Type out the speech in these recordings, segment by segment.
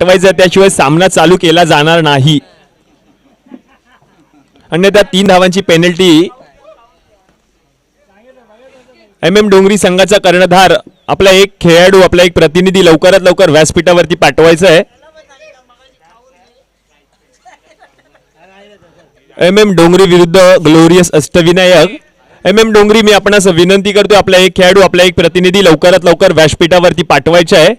पाठवायचं, त्याशिवाय सामना चालू केला जाणार नाही. अन्यथा 3 धावांची पेनल्टी. MM डोंगरी संघाचा कर्णधार आपला एक खेळाडू, आपला एक प्रतिनिधी लवकरात लवकर व्यासपीठावरती पाठवायचा आहे. MM डोंगरी विरुद्ध ग्लोरियस अष्टविनायक. MM डोंगरी, मी आपणास विनंती करतो, आपला एक खेळाडू, आपला एक प्रतिनिधी लवकरात लवकर व्यासपीठावरती पाठवायचा आहे.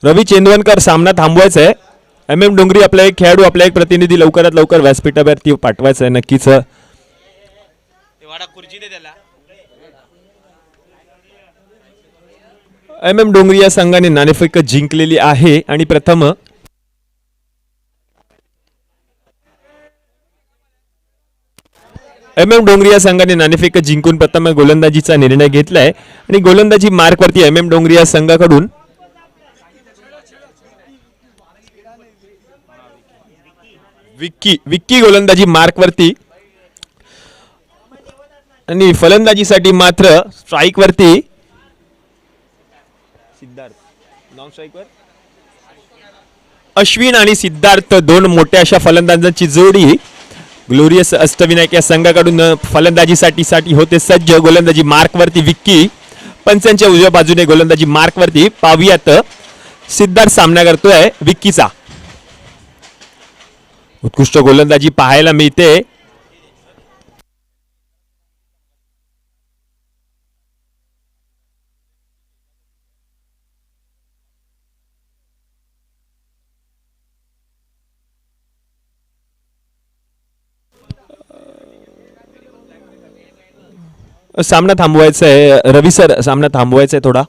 रवी चेंदवनकर, सामना थांबवायचा आहे. MM डोंगरी, आपला एक खेळाडू, आपला एक प्रतिनिधी लवकरात लवकर व्यासपीठावरती पाठवायचा आहे. नक्कीच MM डोंगरी या संघाने नाणेफेक जिंकलेली आहे आणि प्रथम MM डोंगरी या संघाने नाणेफेक जिंकून प्रथम गोलंदाजीचा निर्णय घेतलाय आणि गोलंदाजी मार्कवरती MM डोंगरी या संघाकडून विक्की गोलंदाजी मार्कवरती आणि फलंदाजीसाठी मात्र स्ट्राइक वरती सिद्धार्थ, नॉन स्ट्राइक वर अश्विन आणि सिद्धार्थ, दोन मोठ्या अशा फलंदाजांची जोडी ग्लोरियस अष्टविनायक या संघाकडून फलंदाजीसाठी होते सज्ज. गोलंदाजी मार्कवरती विक्की, पंचांच्या उजव्या बाजूने गोलंदाजी मार्कवरती पाहूयात सिद्धार्थ सामना करतोय विक्कीचा. उत्कृष्ट गोलंदाजी पाहायला मिळते. सामना थांबवायचा आहे. रवी सर, सामना थांबवायचा आहे थोडा.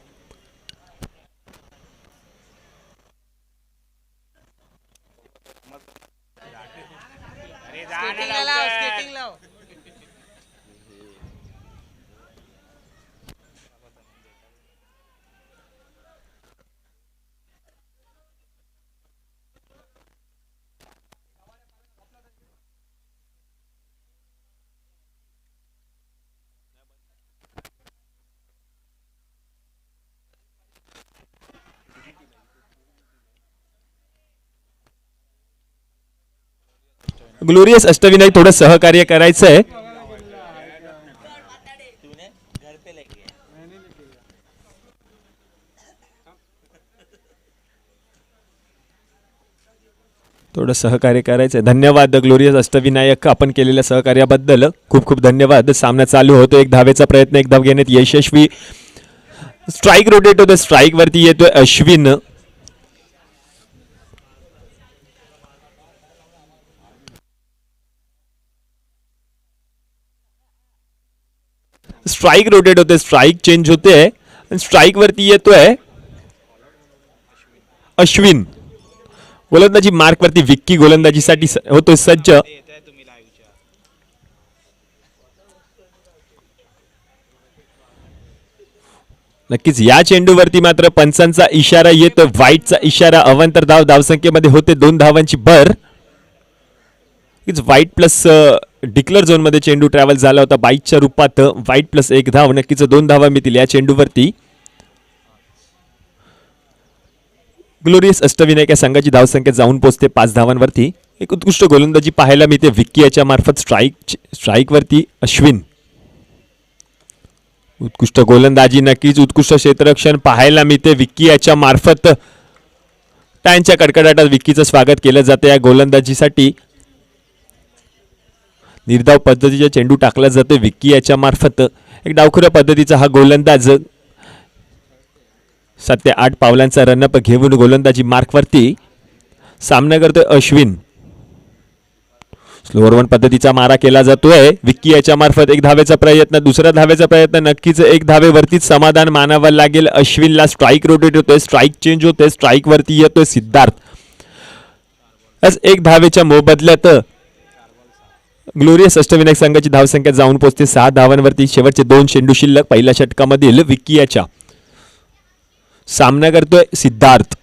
ग्लोरियस अष्टविनायक थोडं सहकार्य करायचं आहे. थोडं सहकार्य करायचंय. धन्यवाद ग्लोरियस अष्टविनायक, आपण केलेल्या सहकार्याबद्दल खूप खूप धन्यवाद. सामना चालू होतो. एक धावेचा प्रयत्न, एक धाव घेण्यात यशस्वी. स्ट्राइक रोटेट होतं, स्ट्राइक वरती येतोय अश्विन. स्ट्राइक रोटेट होते, स्ट्राइक चेंज होते. स्ट्राइक वरती येतोय अश्विन. गोलंदाजी मार्क वरती विक्की गोलंदाजीसाठी होतोय सज्ज. नक्कीच या चेंडूवरती मात्र पंचांचा इशारा येतो, व्हाईटचा इशारा. अवंतर धाव धावसंख्येमध्ये होते 2 धावांची भर. व्हाईट प्लस डिक्लेअर झोन मध्ये चेंडू ट्रॅव्हल झाला होता बाईटच्या रूपात. व्हाईट प्लस 1 धाव, नक्कीच 2 धावा मिळतील या चेंडूवरती. ग्लोरियस अष्टविनायक या संघाची धावसंख्या जाऊन पोहोचते 5 धावांवरती. एक उत्कृष्ट गोलंदाजी पाहायला मिळते विक्की याच्या मार्फत. स्ट्राइक वरती अश्विन. उत्कृष्ट गोलंदाजी, नक्कीच उत्कृष्ट क्षेत्ररक्षण पाहायला मिळते विक्की याच्या मार्फत. टाळ्यांच्या कडकडाटात विक्कीचं स्वागत केलं जातं या गोलंदाजीसाठी. निर्धाव पद्धतीचा चेंडू टाकला जातो विक्की याच्या मार्फत. एक डावखुऱ्या पद्धतीचा हा गोलंदाज 7 ते 8 पावलांचा रनअप घेऊन गोलंदाजी मार्कवरती सामना करतोय अश्विन. स्लोअर वन पद्धतीचा मारा केला जातोय विक्की याच्या मार्फत. एक धावेचा प्रयत्न, दुसरा धावेचा प्रयत्न, नक्कीच 1 धावेवरतीच समाधान मानावं लागेल अश्विनला. स्ट्राइक रोटेट होतोय, स्ट्राइक चेंज होतोय, स्ट्राइक वरती येतोय सिद्धार्थ. आज 1 धावेच्या मोबदल्यात ग्लोरियस अष्टविनायक संघाची धावसंख्या जाऊन पोहोचते 6 धावांवरती. शेवटचे 2 चेंडू शिल्लक. पहिल्या षटकामधील विक्की याच्या सामना करतोय सिद्धार्थ.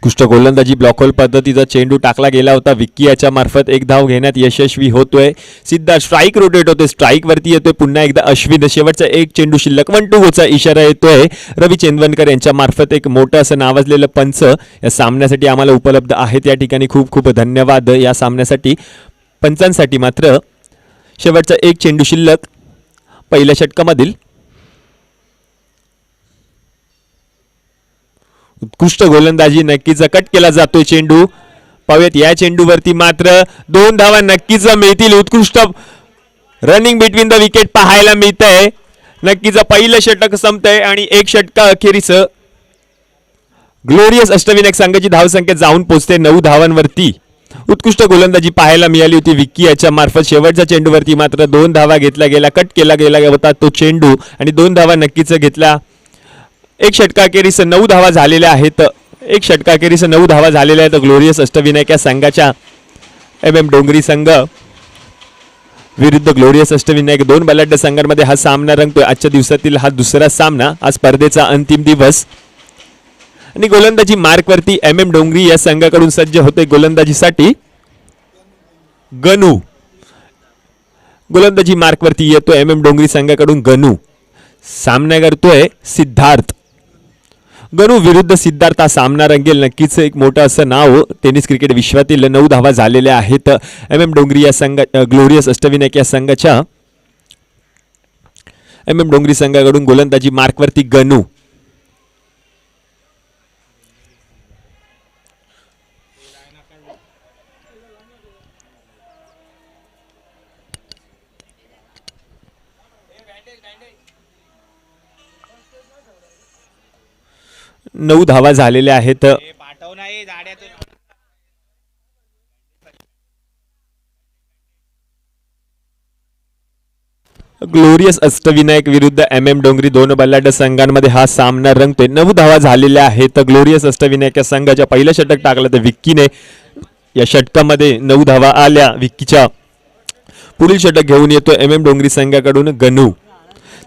उत्कृष्ट गोलंदाजी ब्लॉकहोल पद्धतीचा चेंडू टाकला गेला होता. विक्की याच्या मार्फत एक धाव घेण्यात यशस्वी होतोय. सिद्धार्थ स्ट्राईक रोटेट होते, स्ट्राईक वरती येतोय पुन्हा एकदा अश्विन. शेवटचा एक चेंडू शिल्लक 1-2 गोचा इशारा येतोय. रवी चेंदवनकर यांच्या मार्फत एक मोठं असं नावाजलेलं पंच या सामन्यासाठी आम्हाला उपलब्ध आहेत. या ठिकाणी खूप खूप धन्यवाद या सामन्यासाठी. पंचांसाठी मात्र शेवटचा एक चेंडू शिल्लक पहिल्या षटकामधील. उत्कृष्ट गोलंदाजी, नक्कीच कट केला जातोय चेंडू. पाहूयात या चेंडूवरती मात्र 2 धावा नक्कीच मिळतील. उत्कृष्ट रनिंग बिटवीन द विकेट पाहायला मिळतंय. नक्कीच पहिलं षटक संपतंय आणि एक षटका अखेरीस ग्लोरियस अष्टविनायक संघाची धावसंख्या जाऊन पोहोचते 9 धावांवरती. उत्कृष्ट गोलंदाजी पाहायला मिळाली होती विक्की याच्या मार्फत. शेवटच्या चेंडूवरती मात्र 2 धावा घेतल्या गेला, कट केला गेला होता तो चेंडू आणि 2 धावा नक्कीच घेतल्या. एक षटकाखेरीस 9 धावा झालेल्या आहेत. एक षटकाखेरीस 9 धावा झालेल्या आहेत ग्लोरियस अष्टविनायक या संघाच्या. MM डोंगरी संघ विरुद्ध ग्लोरियस अष्टविनायक, 2 बलाढ्य संघांमध्ये हा सामना रंगतोय. आजच्या दिवसातील हा दुसरा सामना, आज स्पर्धेचा अंतिम दिवस. आणि गोलंदाजी मार्कवरती MM डोंगरी या संघाकडून सज्ज होते गोलंदाजीसाठी गनू. गोलंदाजी मार्कवरती येतोय MM डोंगरी संघाकडून गनू. सामना करतोय सिद्धार्थ. गनू विरुद्ध सिद्धार्थ हा सामना रंगेल. नक्कीच एक मोठं असं नाव टेनिस क्रिकेट विश्वातील. 9 धावा झालेल्या आहेत MM डोंगरी या संघ ग्लोरियस अष्टविनायक या संघाच्या. MM डोंगरी संघाकडून गोलंदाजी मार्कवरती गनू. नऊ धावा झालेल्या आहेत. ग्लोरियस अष्टविनायक विरुद्ध MM डोंगरी, 2 बलाढ्य संघांमध्ये हा सामना रंगतोय. 9 धावा झालेल्या आहेत. ग्लोरियस अष्टविनायक या संघाच्या पहिलं षटक टाकलं तर विक्कीने. या षटकामध्ये 9 धावा आल्या विक्कीच्या. पुढील षटक घेऊन येतो MM डोंगरी संघाकडून गनू.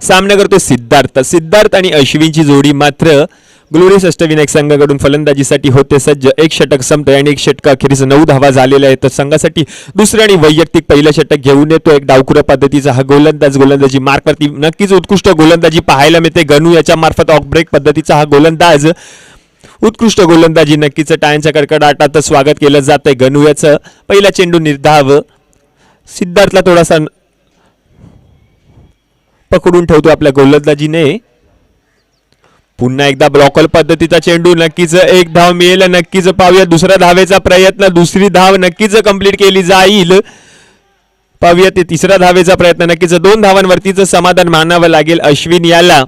सामना करतोय सिद्धार्थ. सिद्धार्थ आणि अश्विनची जोडी मात्र ग्लोरियस अष्टविनायक संघाकडून फलंदाजीसाठी होते सज्ज. एक षटक संपतंय आणि एक षटका अखेरीस 9 धावा झालेल्या आहेत. तर संघासाठी दुसरे आणि वैयक्तिक पहिलं षटक घेऊन येतो एक डावखुरा पद्धतीचा हा गोलंदाज. गोलंदाजी मार्कवरती नक्कीच उत्कृष्ट गोलंदाजी पाहायला मिळते गनू याच्या मार्फत. ऑफ ब्रेक पद्धतीचा हा गोलंदाज. उत्कृष्ट गोलंदाजी, नक्कीच टाळ्यांच्या कडकडाटात स्वागत केलं जातंय गनू याचं. पहिला चेंडू निर्धाव. सिद्धार्थला थोडासा पकडून ठेवतो आपल्या गोलंदाजीने. पुन्हा एकदा ब्लॉकल पद्धतीचा चेंडू. नक्कीच एक धाव मिळेल. नक्कीच पाहूया दुसऱ्या धावेचा प्रयत्न. दुसरी धाव नक्कीच कंप्लीट केली जाईल. पाहूया ते तिसऱ्या धावेचा प्रयत्न. नक्कीच 2 धावांवरतीच समाधान मानावं लागेल अश्विन याला.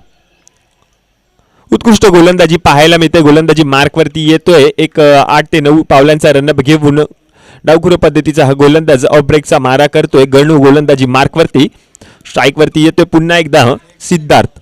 उत्कृष्ट गोलंदाजी पाहायला मिळते. गोलंदाजी मार्कवरती येतोय. एक 8 ते 9 पावलांचा रनअप घेऊन डावखुरा पद्धतीचा हा गोलंदाज ऑफ ब्रेकचा मारा करतोय गणू. गोलंदाजी मार्कवरती. स्ट्राईक वरती येतोय पुन्हा एकदा सिद्धार्थ.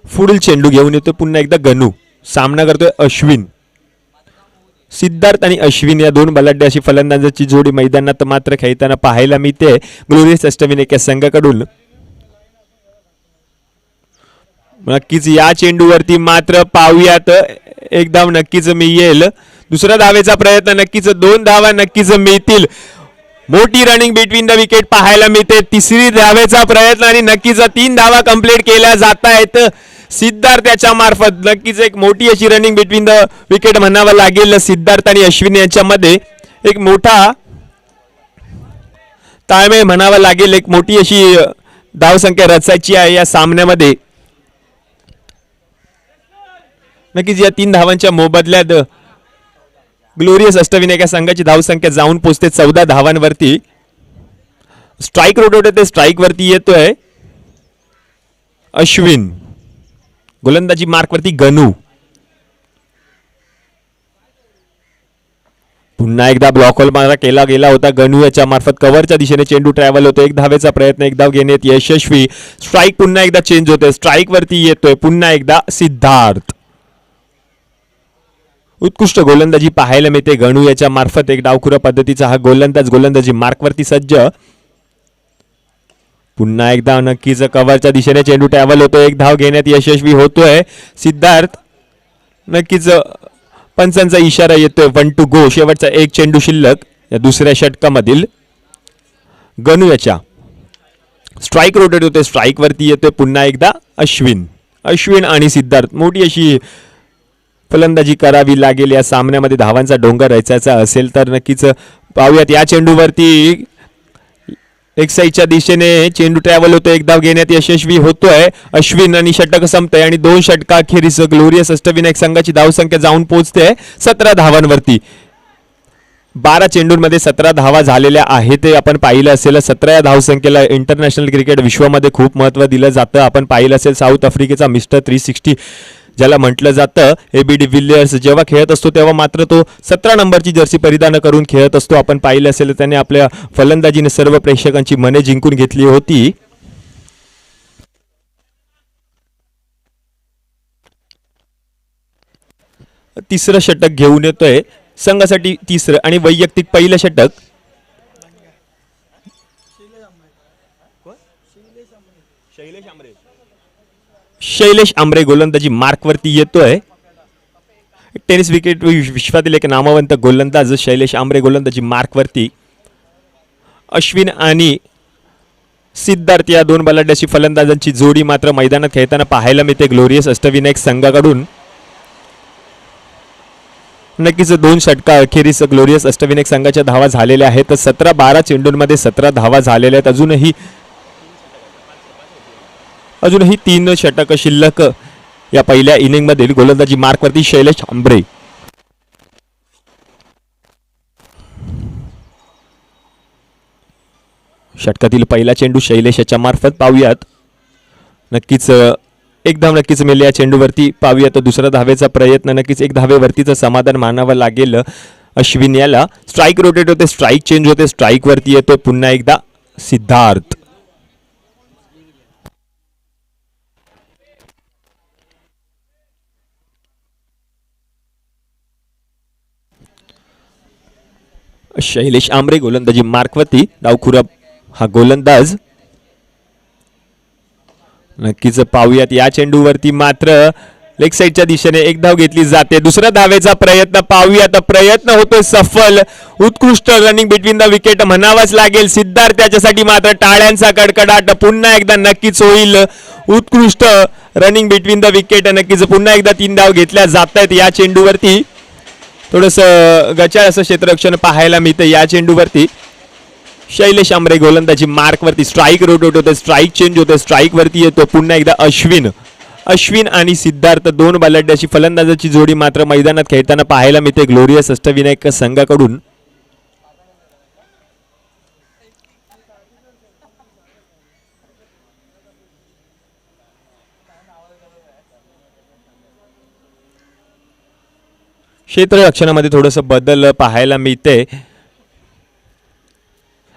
पुढील चेंडू घेऊन येतोय पुन्हा एकदा गनू. सामना करतोय अश्विन. सिद्धार्थ आणि अश्विन या 2 बलाढ्य अशी फलंदाजाची जोडी मैदानात मात्र खेळताना पाहायला मिळते ग्लोरियस अष्टविनायक या संघाकडून. नक्कीच या चेंडूवरती मात्र पाहूयात एक धाव नक्कीच मिळेल. दुसऱ्या धावेचा प्रयत्न. नक्कीच 2 धावा नक्कीच मिळतील. मोठी रनिंग बिटवीन द विकेट पाहायला मिळते. तिसरी धावेचा प्रयत्न आणि नक्कीच 3 धावा कंप्लीट केल्या जात आहेत सिद्धार्थ याच्या मार्फत. नक्कीच एक मोठी अशी रनिंग बिटवीन द विकेट म्हणावं लागेल सिद्धार्थ आणि अश्विन यांच्यामध्ये. एक मोठा ताळमेळ म्हणावा लागेल. एक मोठी अशी धावसंख्या रचायची आहे या सामन्यामध्ये. नक्कीच या 3 धावांच्या मोबदल्यात ग्लोरियस अष्टविनायक या संघाची धावसंख्या जाऊन पोहोचते 14 धावांवरती. स्ट्राईक रोड होते. स्ट्राईक वरती येतोय अश्विन. गोलंदाजी मार्कवरती गनू. पुन्हा एकदा ब्लॉक होल मारा केला गेला होता गणू याच्या मार्फत कव्हरच्या दिशेने चेंडू ट्रॅव्हल होतो. एक धावेचा प्रयत्न, एक धाव घेण्यात यशस्वी. स्ट्राईक पुन्हा एकदा चेंज होतोय, स्ट्राईक वरती येतोय पुन्हा एकदा सिद्धार्थ. उत्कृष्ट गोलंदाजी पाहायला मिळते गणू याच्या मार्फत. एक डावखुरा पद्धतीचा हा गोलंदाज गोलंदाजी मार्कवरती सज्ज. पुन्हा एकदा नक्कीच कव्हरच्या दिशेने चेंडू ट्रॅव्हल होतोय, एक धाव घेण्यात यशस्वी होतोय सिद्धार्थ. नक्कीच पंचांचा इशारा येतोय 1 to go. शेवटचा एक चेंडू शिल्लक या दुसऱ्या षटकामधील. गणू याच्या स्ट्राईक रोटेट होते, स्ट्राईक वरती येतोय पुन्हा एकदा अश्विन. अश्विन आणि सिद्धार्थ मोठी अशी फलंदाजी करावी लागेल या सामन्यामध्ये. धावांचा डोंगर रचायचा असेल तर नक्कीच पाहूयात. या चेंडूवरती एक साईडच्या दिशेने चेंडू ट्रॅव्हल होतो, एक धाव घेण्यात यशस्वी होतोय अश्विन आणि षटक संपतंय आणि 2 षटकाखेरीस ग्लोरियस अष्टविनायक संघाची धावसंख्या जाऊन पोहोचते 17 धावांवरती. 12 चेंडूंमध्ये 17 धावा झालेल्या आहेत ते आपण पाहिलं असेल. 17 धावसंख्येला इंटरनॅशनल क्रिकेट विश्वामध्ये खूप महत्त्व दिलं जातं. आपण पाहिलं असेल साऊथ आफ्रिकेचा मिस्टर 360 ज्याला म्हटलं जातं, एबी डिव्हिलियर्स जेव्हा खेळत असतो तेव्हा मात्र तो 17 नंबरची जर्सी परिधान करून खेळत असतो. आपण पाहिलं असेल त्याने आपल्या फलंदाजीने सर्व प्रेक्षकांची मने जिंकून घेतली होती. तिसरं षटक घेऊन येतोय संघासाठी, तिसरं आणि वैयक्तिक पहिलं षटक. शैलेश आंबरे गोलंदाजी मार्कवरती येतोय. टेनिस विकेट विश्वातील एक नामवंत गोलंदाज शैलेश आंबरे गोलंदाजी मार्कवरती. अश्विन आणि सिद्धार्थ या 2 बलाढ्याची फलंदाजांची जोडी मात्र मैदानात खेळताना पाहायला मिळते ग्लोरियस अष्टविनायक संघाकडून. नक्कीच 2 षटका अखेरीस ग्लोरियस अष्टविनायक संघाच्या धावा झालेल्या आहेत. 17-12 चेंडूंमध्ये 17 धावा झालेल्या आहेत. अजूनही 3 षटक शिल्लक या पहिल्या इनिंग मधील. गोलंदाजी मार्कवरती शैलेश आंबरे. षटकातील पहिला चेंडू शैलेश याच्या मार्फत पाहूयात. नक्कीच एक धाव नक्कीच मिळेल या चेंडूवरती. पाहूयात दुसरा धावेचा प्रयत्न. नक्कीच एक धावेवरतीचं समाधान मानावं लागेल अश्विन याला. स्ट्राईक रोटेट होते, स्ट्राईक चेंज होते, स्ट्राईक वरती येतोय पुन्हा एकदा सिद्धार्थ. शैलेश आंबरे गोलंदाजी मार्कवरती. डावखुरा हा गोलंदाज. नक्कीच पाहूयात या चेंडूवरती मात्र लेग साईडच्या दिशेने एक धाव घेतली जाते. दुसऱ्या धावेचा प्रयत्न पाहूयात. प्रयत्न होतोय सफल. उत्कृष्ट रनिंग बिटवीन द विकेट म्हणावंच लागेल. सिद्धार्थ त्याच्यासाठी मात्र टाळ्यांचा कडकडाट पुन्हा एकदा नक्कीच होईल. उत्कृष्ट रनिंग बिटवीन द विकेट. नक्कीच पुन्हा एकदा 3 धाव घेतल्या जात आहेत या चेंडूवरती. थोडस गचाळ असं क्षेत्ररक्षण पाहायला मिळतं या चेंडूवरती. शैलेश आंबरे गोलंदाजी मार्कवरती. स्ट्राईक रोटेट होते, स्ट्राईक चेंज होते, स्ट्राईक वरती येतो पुन्हा एकदा अश्विन. अश्विन आणि सिद्धार्थ 2 बलाढ्याची फलंदाजाची जोडी मात्र मैदानात खेळताना पाहायला मिळते ग्लोरियस अष्टविनायक संघाकडून. क्षेत्ररक्षणामध्ये थोडस बदल पाहायला मिळते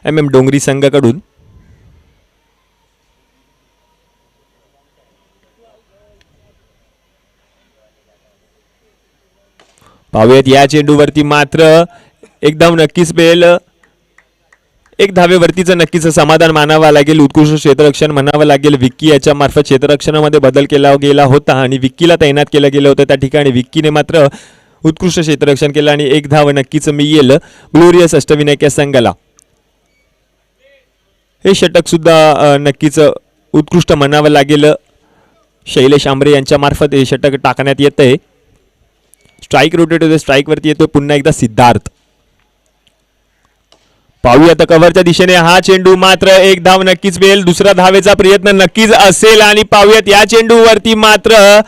MM डोंगरी संघाकडून. पाहूयात या चेंडूवरती मात्र एक धाव नक्कीच मिळेल. एक धावेवरतीचं नक्कीच समाधान मानावं लागेल. उत्कृष्ट क्षेत्ररक्षण म्हणावं लागेल. विक्की याच्या मार्फत क्षेत्ररक्षणामध्ये बदल केला गेला होता आणि विक्कीला तैनात केलं गेलं होतं. त्या ठिकाणी विक्कीने मात्र उत्कृष्ट क्षेत्ररक्षण केलं आणि एक धाव नक्कीच मिळेल ग्लोरियस अष्टविनायक या संघाला. हे षटक सुद्धा नक्कीच उत्कृष्ट म्हणावं लागेल. शैलेश आंबरे यांच्या मार्फत हे षटक टाकण्यात येतंय. स्ट्राईक रोटेट होते, स्ट्राईक वरती येतो पुन्हा एकदा सिद्धार्थ. पाहूया कव्हरच्या दिशेने हा चेंडू मात्र एक धाव नक्कीच मिळेल. दुसरा धावेचा प्रयत्न नक्कीच असेल आणि पाहूयात या चेंडूवरती मात्र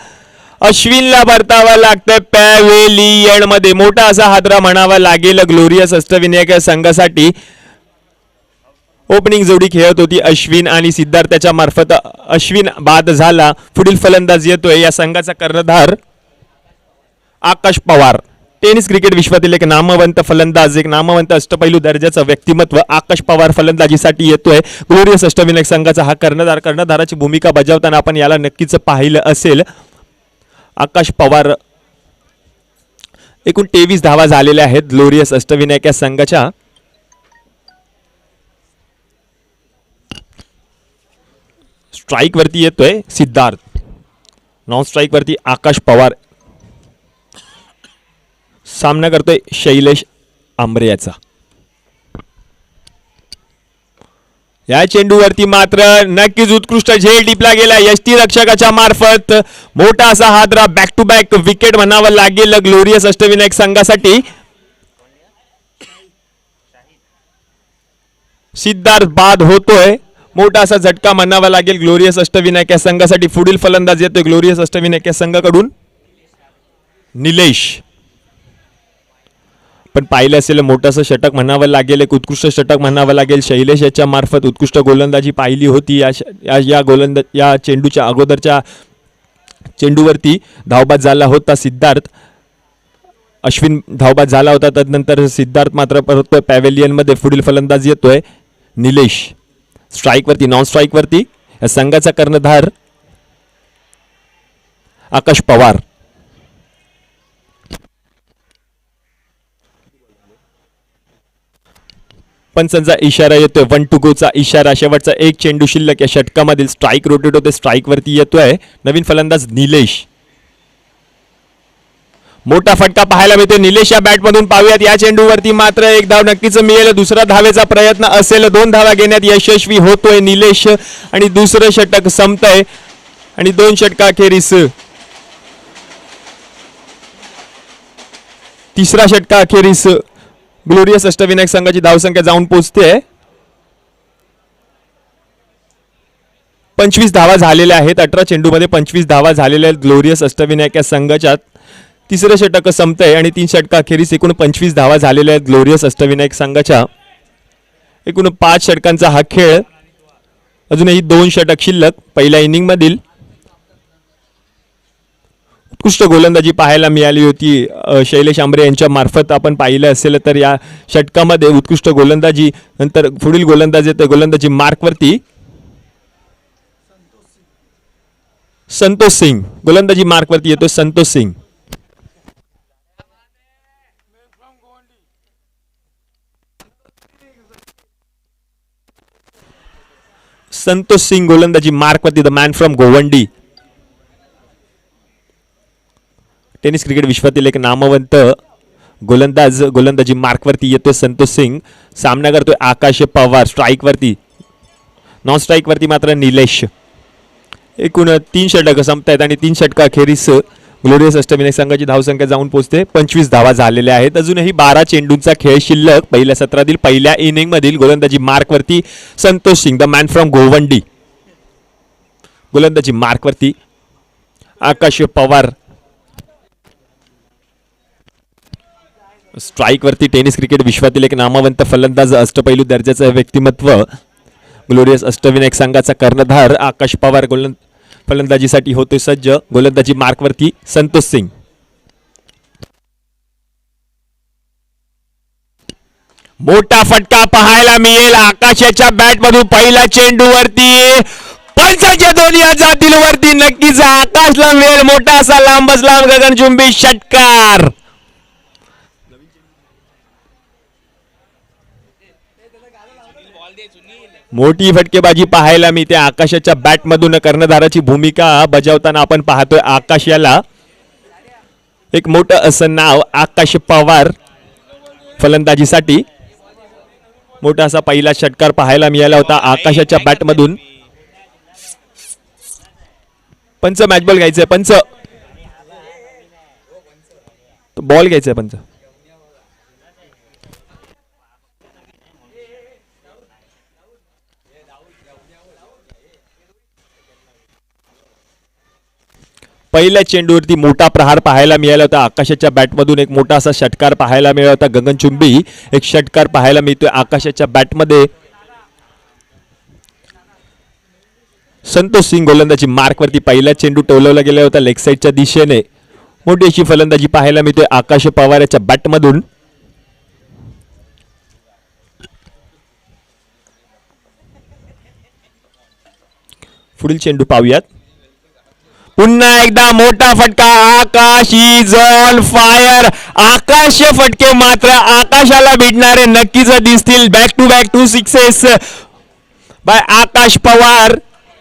अश्विनला परतावा लागतंय पॅव्हेलियन मध्ये. मोठा असा हादरा म्हणावा लागेल ग्लोरियस अष्टविनायक संघासाठी. ओपनिंग जोडी खेळत होती अश्विन आणि सिद्धार्थ. त्याच्या मार्फत अश्विन बाद झाला. पुढील फलंदाज येतोय या संघाचा कर्णधार आकाश पवार. टेनिस क्रिकेट विश्वातील एक नामवंत फलंदाज, एक नामवंत अष्टपैलू दर्जाचं व्यक्तिमत्व आकाश पवार फलंदाजीसाठी येतोय. ग्लोरियस अष्टविनायक संघाचा हा कर्णधाराची भूमिका बजावताना आपण याला नक्कीच पाहिलं असेल. आकाश पवार एकूण 23 धावा झालेल्या आहेत ग्लोरियस अष्टविनायक या संघाच्या. स्ट्राइक वरती येतोय सिद्धार्थ, नॉन स्ट्राइक वरती आकाश पवार, सामना करतोय शैलेश आंबरे याचा. या चेंडूवरती मात्र नक्कीच उत्कृष्ट झेल टिपला गेला यष्टीरक्षकाच्या मार्फत. मोठा असा हादरा, बॅक टू बॅक विकेट म्हणावं लागेल ग्लोरियस अष्टविनायक संघासाठी. सिद्धार्थ बाद होतोय, मोठा असा झटका म्हणावा लागेल ग्लोरियस अष्टविनायक या संघासाठी. पुढील फलंदाज येतोय ग्लोरियस अष्टविनायक या संघाकडून निलेश. पण पाहिलं असेल मोठंसं षटक म्हणावं लागेल, एक उत्कृष्ट षटक म्हणावं लागेल. शैलेश याच्या मार्फत उत्कृष्ट गोलंदाजी पाहिली होती. या चेंडूच्या अगोदरच्या चेंडूवरती धावबाद झाला होता सिद्धार्थ, अश्विन धावबाद झाला होता. तदनंतर सिद्धार्थ मात्र परततोय पॅव्हेलियन मध्ये. पुढील फलंदाज येतोय निलेश. स्ट्राइक वरती, नॉन स्ट्राइक वरती या संघाचा कर्णधार आकाश पवार. पंचांचा इशारा येतोय, 1 to go चा इशारा. शेवटचा एक चेंडू शिल्लक या षटकामधील. स्ट्राइक रोटेट होते, स्ट्राइक वरती येतोय नवीन फलंदाज निलेश. मोठा फटका पाहायला मिळतोय निलेश या बॅट मधून. पाहूयात या चेंडूवरती मात्र एक धाव नक्कीच मिळेल. दुसरा धावेचा प्रयत्न असेल, 2 धावा घेण्यात यशस्वी होतोय निलेश आणि दुसरं षटक संपतंय आणि 2 षटकाखेरीस तिसरा षटकाखेरीस ग्लोरियस अष्टविनायक संघाची धावसंख्या जाऊन पोहोचते 25 धावा झालेल्या आहेत. 18 चेंडूमध्ये 25 धावा झालेल्या आहेत ग्लोरियस अष्टविनायक या संघाच्या. तिसरं षटक संपतंय आणि 3 षटकाखेरीस एकूण 25 धावा झालेल्या आहेत ग्लोरियस अष्टविनायक संघाच्या. एकूण 5 षटकांचा हा खेळ. अजूनही 2 षटक शिल्लक. पहिल्या इनिंग मधील उत्कृष्ट गोलंदाजी पाहायला मिळाली होती शैलेश आंबरे यांच्या मार्फत. आपण पाहिलं असेल तर या षटकामध्ये उत्कृष्ट गोलंदाजी. नंतर पुढील गोलंदाज येते गोलंदाजी मार्कवरती संतोष सिंग. गोलंदाजी मार्कवरती येतो संतोष सिंग. संतोष सिंग गोलंदाजी मार्कवरती, the man from Govandi. Tennis cricket विश्वातील एक नामवंत गोलंदाज गोलंदाजी मार्कवरती येतोय संतोष सिंग. सामना करतोय आकाश पवार. स्ट्राइक वरती, नॉन स्ट्राइक वरती मात्र निलेश. एकूण 3 षटक संपतायत आणि 3 षटकाखेरीस ग्लोरियस अष्टविनायक संघाची धावसंख्या जाऊन पोहोचते 25 धावा झालेल्या आहेत. अजूनही 12 चेंडूंचा खेळ शिल्लक. पहिल्या सत्रातील पहिल्या इनिंग मधील गोलंदाजी मार्कवरती Santosh Singh, the man from Govandi. गोलंदाजी मार्कवरती आकाश पवार. स्ट्राइक वरती टेनिस क्रिकेट विश्वातील एक नामवंत फलंदाज, अष्टपैलू दर्जाचं व्यक्तिमत्व ग्लोरियस अष्टविनायक संघाचा कर्णधार आकाश पवार फलंदाजीसाठी होते सज्ज. गोलंदाजी मार्कवरती संतोष सिंग. मोठा फटका पाहायला मिळेल आकाशाच्या बॅट मधून. पहिला चेंडूवरती पंचाच्या दोन्ही हातातील वरती नक्कीच आकाशला मिळेल मोठा असा लांबच लांब गगनचुंबी षटकार. मोठी फटकेबाजी पाहायला मिळते आकाशाच्या बॅट मधून. कर्णधाराची भूमिका बजावताना आपण पाहतोय आकाश याला. एक मोठं असं नाव आकाश पवार फलंदाजीसाठी. मोठा असा पहिला षटकार पाहायला मिळाला होता आकाशाच्या बॅट मधून. पंच मॅच बॉल घ्यायचंय. पंच बॉल घ्यायचंय. पंच पहिल्या चेंडूवरती मोठा प्रहार पाहायला मिळाला होता आकाशाच्या बॅटमधून. एक मोठा असा षटकार पाहायला मिळाला होता गगनचुंबी. एक षटकार पाहायला मिळतोय आकाशाच्या बॅटमध्ये. संतोष सिंग गोलंदाजी मार्कवरती. पहिला चेंडू टोलवला गेला होता लेग साईडच्या दिशेने. मोठी अशी फलंदाजी पाहायला मिळते आकाश पवार याच्या बॅटमधून. पुढील चेंडू पाहूयात. पुन्हा एकदा मोठा फटका. Akash is on fire. Akash फटके मात्र आकाशाला भिडणारे नक्कीच दिसतील. Back to back 2 sixes by Akash Pawar.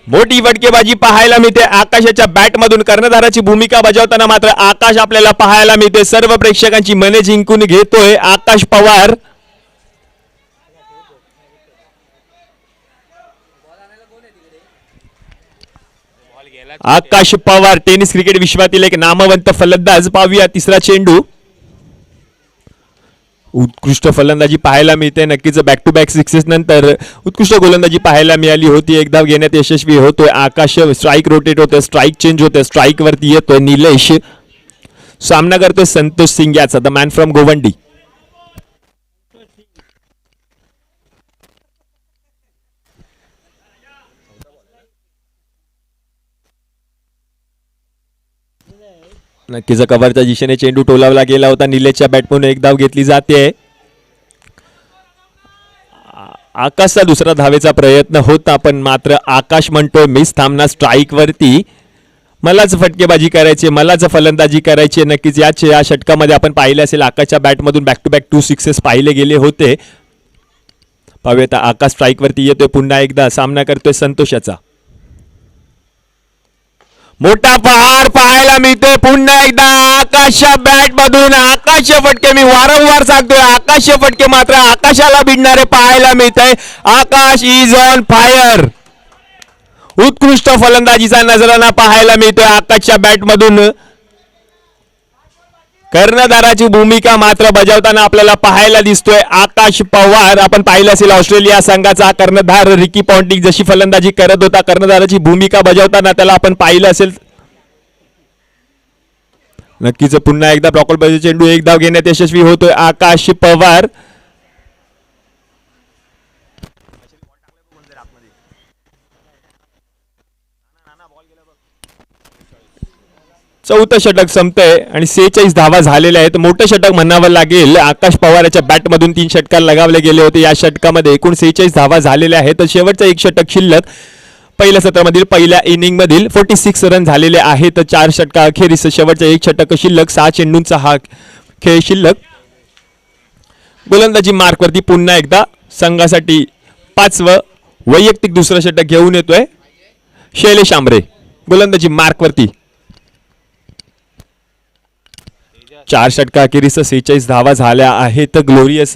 मोठी फटकेबाजी पाहायला मिळते आकाशाच्या बॅटमधून. कर्णधाराची भूमिका बजावताना मात्र आकाश आपल्याला पाहायला मिळते. सर्व प्रेक्षकांची मने जिंकून घेतोय आकाश पवार. आकाश पवार टेनिस क्रिकेट विश्वातील एक नामवंत फलंदाज. पाहूया तिसरा चेंडू. उत्कृष्ट फलंदाजी पाहायला मिळते नक्कीच. बॅक टू बॅक सिक्सेस नंतर उत्कृष्ट गोलंदाजी पाहायला मिळाली होती. एक धाव घेण्यात यशस्वी होतोय आकाश. स्ट्राईक रोटेट होतोय, स्ट्राईक चेंज होतोय, स्ट्राईक वरती येतोय निलेश. सामना करतोय संतोष सिंग याचा, द मॅन फ्रॉम गोवंडी. नक्कीच कव्हरच्या दिशेने चेंडू टोलावला गेला होता. निलेशच्या बॅटमधून एक धाव घेतली जाते. आकाशचा दुसरा धावेचा प्रयत्न होता पण मात्र आकाश म्हणतोय मीच थांबणार स्ट्राईक वरती. मलाच फटकेबाजी करायची, मलाच फलंदाजी करायची. नक्कीच या षटकामध्ये आपण पाहिले असेल आकाशच्या बॅटमधून बॅक टू बॅक 2 सिक्सेस पाहिले गेले होते. पाहूयात आकाश स्ट्राईक वरती येतोय पुन्हा एकदा. सामना करतोय संतोषाचा. मोठा पहार पाहायला मिळतोय पुन्हा एकदा आकाशच्या बॅट मधून. आकाश फटके मी वारंवार सांगतोय आकाश फटके मात्र आकाशाला भिडणारे पाहायला मिळत आहे. आकाश इज ऑन फायर. उत्कृष्ट फलंदाजीचा नजराणा पाहायला मिळतोय आकाशच्या बॅट मधून. कर्णधाराची भूमिका मात्र बजावताना आपल्याला पाहायला दिसतोय आकाश पवार. आपण पाहिलं असेल ऑस्ट्रेलिया संघाचा कर्णधार रिकी पॉन्टिंग जशी फलंदाजी करत होता, कर्णधाराची भूमिका बजावताना त्याला आपण पाहिलं असेल. नक्कीच पुन्हा एकदा प्रॉपर चेंडू एक धाव घेण्यात यशस्वी होतोय आकाश पवार. चौथं षटक संपतंय आणि 46 धावा झालेल्या आहेत. मोठं षटक म्हणावं लागेल. आकाश पवार याच्या बॅटमधून 3 षटकार लगावले गेले होते. या षटकामध्ये एकूण 46 धावा झालेल्या आहेत. शेवटचं एक षटक शिल्लक. पहिल्या सत्रामधील पहिल्या इनिंग मधील 46 रन झालेले आहेत. 4 षटका अखेरीस शेवटचं एक षटक शिल्लक. 6 चेंडूंचा हा खेळ शिल्लक. गोलंदाजी मार्कवरती पुन्हा एकदा संघासाठी 5वं वैयक्तिक दुसरं षटक घेऊन येतोय शैलेश आंबरे. गोलंदाजी मार्कवरती 4 षटका अखेरीस 46 धावा झाल्या आहेत. ग्लोरियस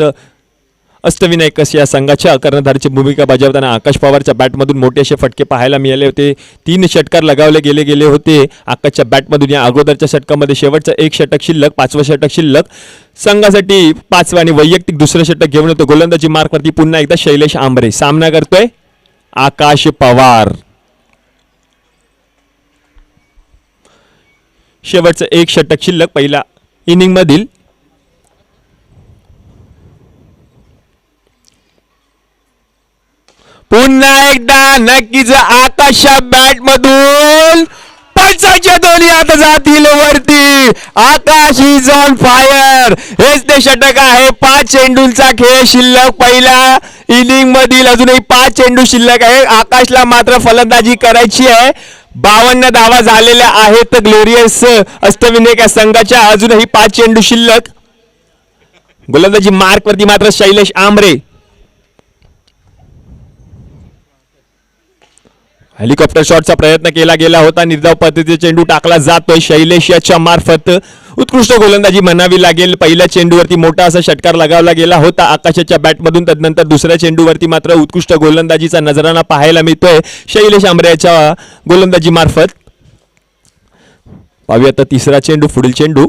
अष्टविनायक या संघाच्या कर्णधाराची भूमिका बजावताना आकाश पवारच्या बॅटमधून मोठे असे फटके पाहायला मिळाले होते. 3 षटकार लगावले गेले होते आकाशच्या बॅटमधून. या अगोदरच्या षटकामध्ये शेवटचं एक षटक शिल्लक, 5वं षटक शिल्लक. संघासाठी 5वं आणि वैयक्तिक दुसरं षटक घेऊन येतो गोलंदाजी मार्कवरती पुन्हा एकदा शैलेश आंबरे. सामना करतोय आकाश पवार. शेवटचं एक षटक शिल्लक पहिल्या इनिंग मधील. पुन्हा एकदा नक्कीच आकाशच्या बॅट मधून पंचाच्या दोन्ही हात जातील वरती. आकाश इज ऑन फायर. हेच ते षटक आहे. 5 चेंडूंचा खेळ शिल्लक पहिल्या इनिंग मधील. अजूनही 5 चेंडू शिल्लक आहे. आकाशला मात्र फलंदाजी करायची आहे. 52 धावा झालेल्या आहेत ग्लोरियस अष्टविनायक या संघाच्या. अजूनही 5 चेंडू शिल्लक. गोलंदाजी मार्क वरती मात्र शैलेश आंबरे. हेलिकॉप्टर शॉटचा प्रयत्न केला गेला होता. निर्धाव पद्धतीचा चेंडू टाकला जातोय शैलेश याच्या मार्फत. उत्कृष्ट गोलंदाजी म्हणावी लागेल. पहिल्या चेंडूवरती मोठा असा षटकार लगावला गेला होता आकाशाच्या बॅटमधून. तदनंतर दुसऱ्या चेंडूवरती मात्र उत्कृष्ट गोलंदाजीचा नजराणा पाहायला मिळतोय शैलेश आंबरे याच्या गोलंदाजी मार्फत. पाहूया आता तिसरा चेंडू. पुढील चेंडू.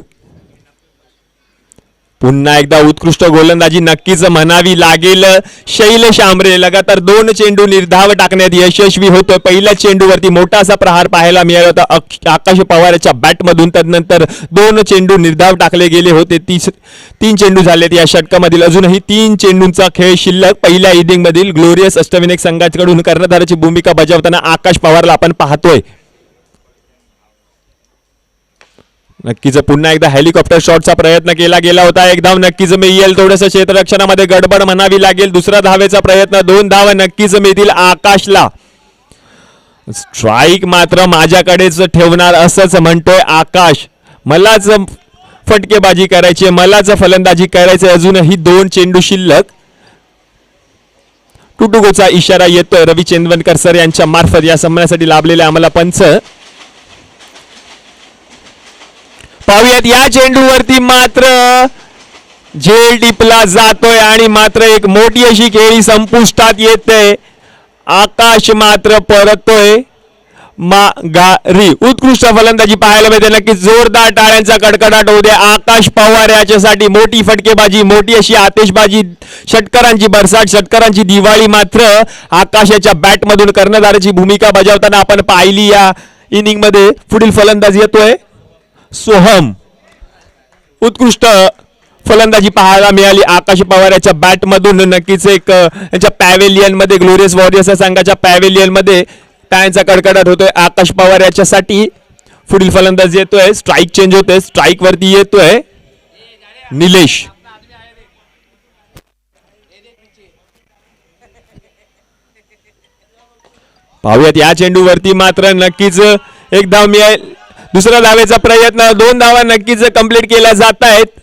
पुन्हा एकदा उत्कृष्ट गोलंदाजी नक्कीच म्हणावी लागेल. शैलेश आंबरे लगातार 2 चेंडू निर्धाव टाकण्यात यशस्वी होतोय. पहिल्या चेंडूवरती मोठा असा प्रहार पाहायला मिळाला होता आकाश पवारच्या बॅटमधून. तदनंतर 2 चेंडू निर्धाव टाकले गेले होते. 3 चेंडू झालेत या षटकामधील. अजूनही 3 चेंडूंचा खेळ शिल्लक पहिल्या इनिंग मधील. ग्लोरियस अष्टविनायक संघाकडून कर्णधाराची भूमिका बजावताना आकाश पवारला आपण पाहतोय. नक्कीच पुन्हा एकदा हेलिकॉप्टर शॉटचा प्रयत्न केला गेला होता. एक धाव नक्कीच मिळेल. थोडंसं क्षेत्ररक्षणामध्ये गडबड म्हणावी लागेल. दुसरा धावेचा प्रयत्न, 2 धाव नक्कीच मिळतील आकाशला. स्ट्राईक मात्र माझ्याकडेच ठेवणार असंच म्हणतोय आकाश. मलाच फटकेबाजी करायची, मलाच फलंदाजी करायची. अजूनही 2 चेंडू शिल्लक. टुटुगोचा इशारा येतोय रवी चेंदवनकर सर यांच्या मार्फत या सामन्यासाठी लाभलेले आम्हाला पंच. पाहूयात या चेंडूवरती मात्र झेल टिपला जातोय आणि मात्र एक मोठी अशी खेळी संपुष्टात येते. आकाश मात्र परतोय माघारी. उत्कृष्ट फलंदाजी पाहायला मिळते. नक्की जोरदार टाळ्यांचा कडकडाट होऊ दे. आकाश पवार याच्यासाठी मोठी फटकेबाजी, मोठी अशी आतिषबाजी, षटकारांची बरसाट, षटकारांची दिवाळी मात्र आकाशाच्या बॅटमधून कर्णधाराची भूमिका बजावताना आपण पाहिली या इनिंग मध्ये. पुढील फलंदाज येतोय सोहम. उत्कृष्ट फलंदाजी पाहायला मिळाली आकाश पवार याच्या बॅटमधून. नक्कीच एक यांच्या पॅव्हेलियन मध्ये, ग्लोरियस वॉरियर्स संघाच्या पॅव्हेलियन मध्ये टाळ्यांचा कडकडाट होतोय आकाश पवार याच्यासाठी. पुढील फलंदाज येतोय. स्ट्राईक चेंज होते. स्ट्राईक वरती येतोय निलेश. पाहूयात या चेंडूवरती मात्र नक्कीच एक धाव मिळेल. दुसऱ्या धावेचा प्रयत्न, 2 धावा नक्कीच कंप्लीट केल्या जात आहेत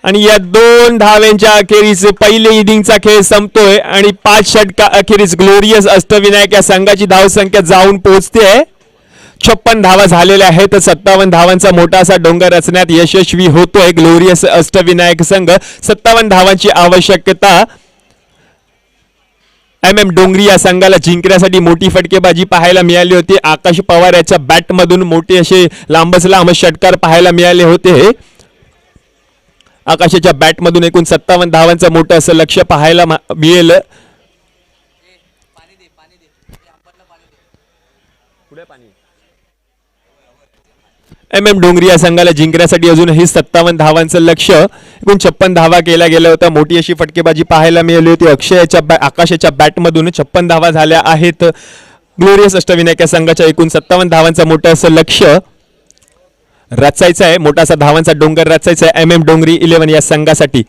आणि या 2 धाव्यांच्या अखेरीस पहिले इनिंगचा खेळ संपतोय आणि 5 षटका अखेरीस ग्लोरियस अष्टविनायक या संघाची धावसंख्या जाऊन पोहोचते. 56 धावा झालेल्या आहेत. 57 धावांचा मोठा असा डोंगर रचण्यात यशस्वी होतोय ग्लोरियस अष्टविनायक संघ. 57 धावांची आवश्यकता. MM डोंगरी या संघाला जिंकण्यासाठी मोठी फटकेबाजी पाहायला मिळाली होती. आकाश पवार याच्या बॅटमधून मोठे असे लांबच लांब षटकार पाहायला मिळाले होते. आकाशाच्या बॅटमधून एकूण 57 धावांचं मोठं असं लक्ष पाहायला मिळेल. MM डोंगरी या संघाला जिंकण्यासाठी अजूनही 57 धावांचं लक्ष. एकूण 56 धावा केल्या गेल्या होत्या. मोठी अशी फटकेबाजी पाहायला मिळाली होती. आकाशाच्या बॅटमधून 56 धावा झाल्या आहेत. ग्लोरियस अष्टविनायक या संघाच्या एकूण 57 धावांचं मोठं असं लक्ष रचायचं आहे. मोठा असा धावांचा डोंगर रचायचा आहे MM डोंगरी 11 या संघासाठी.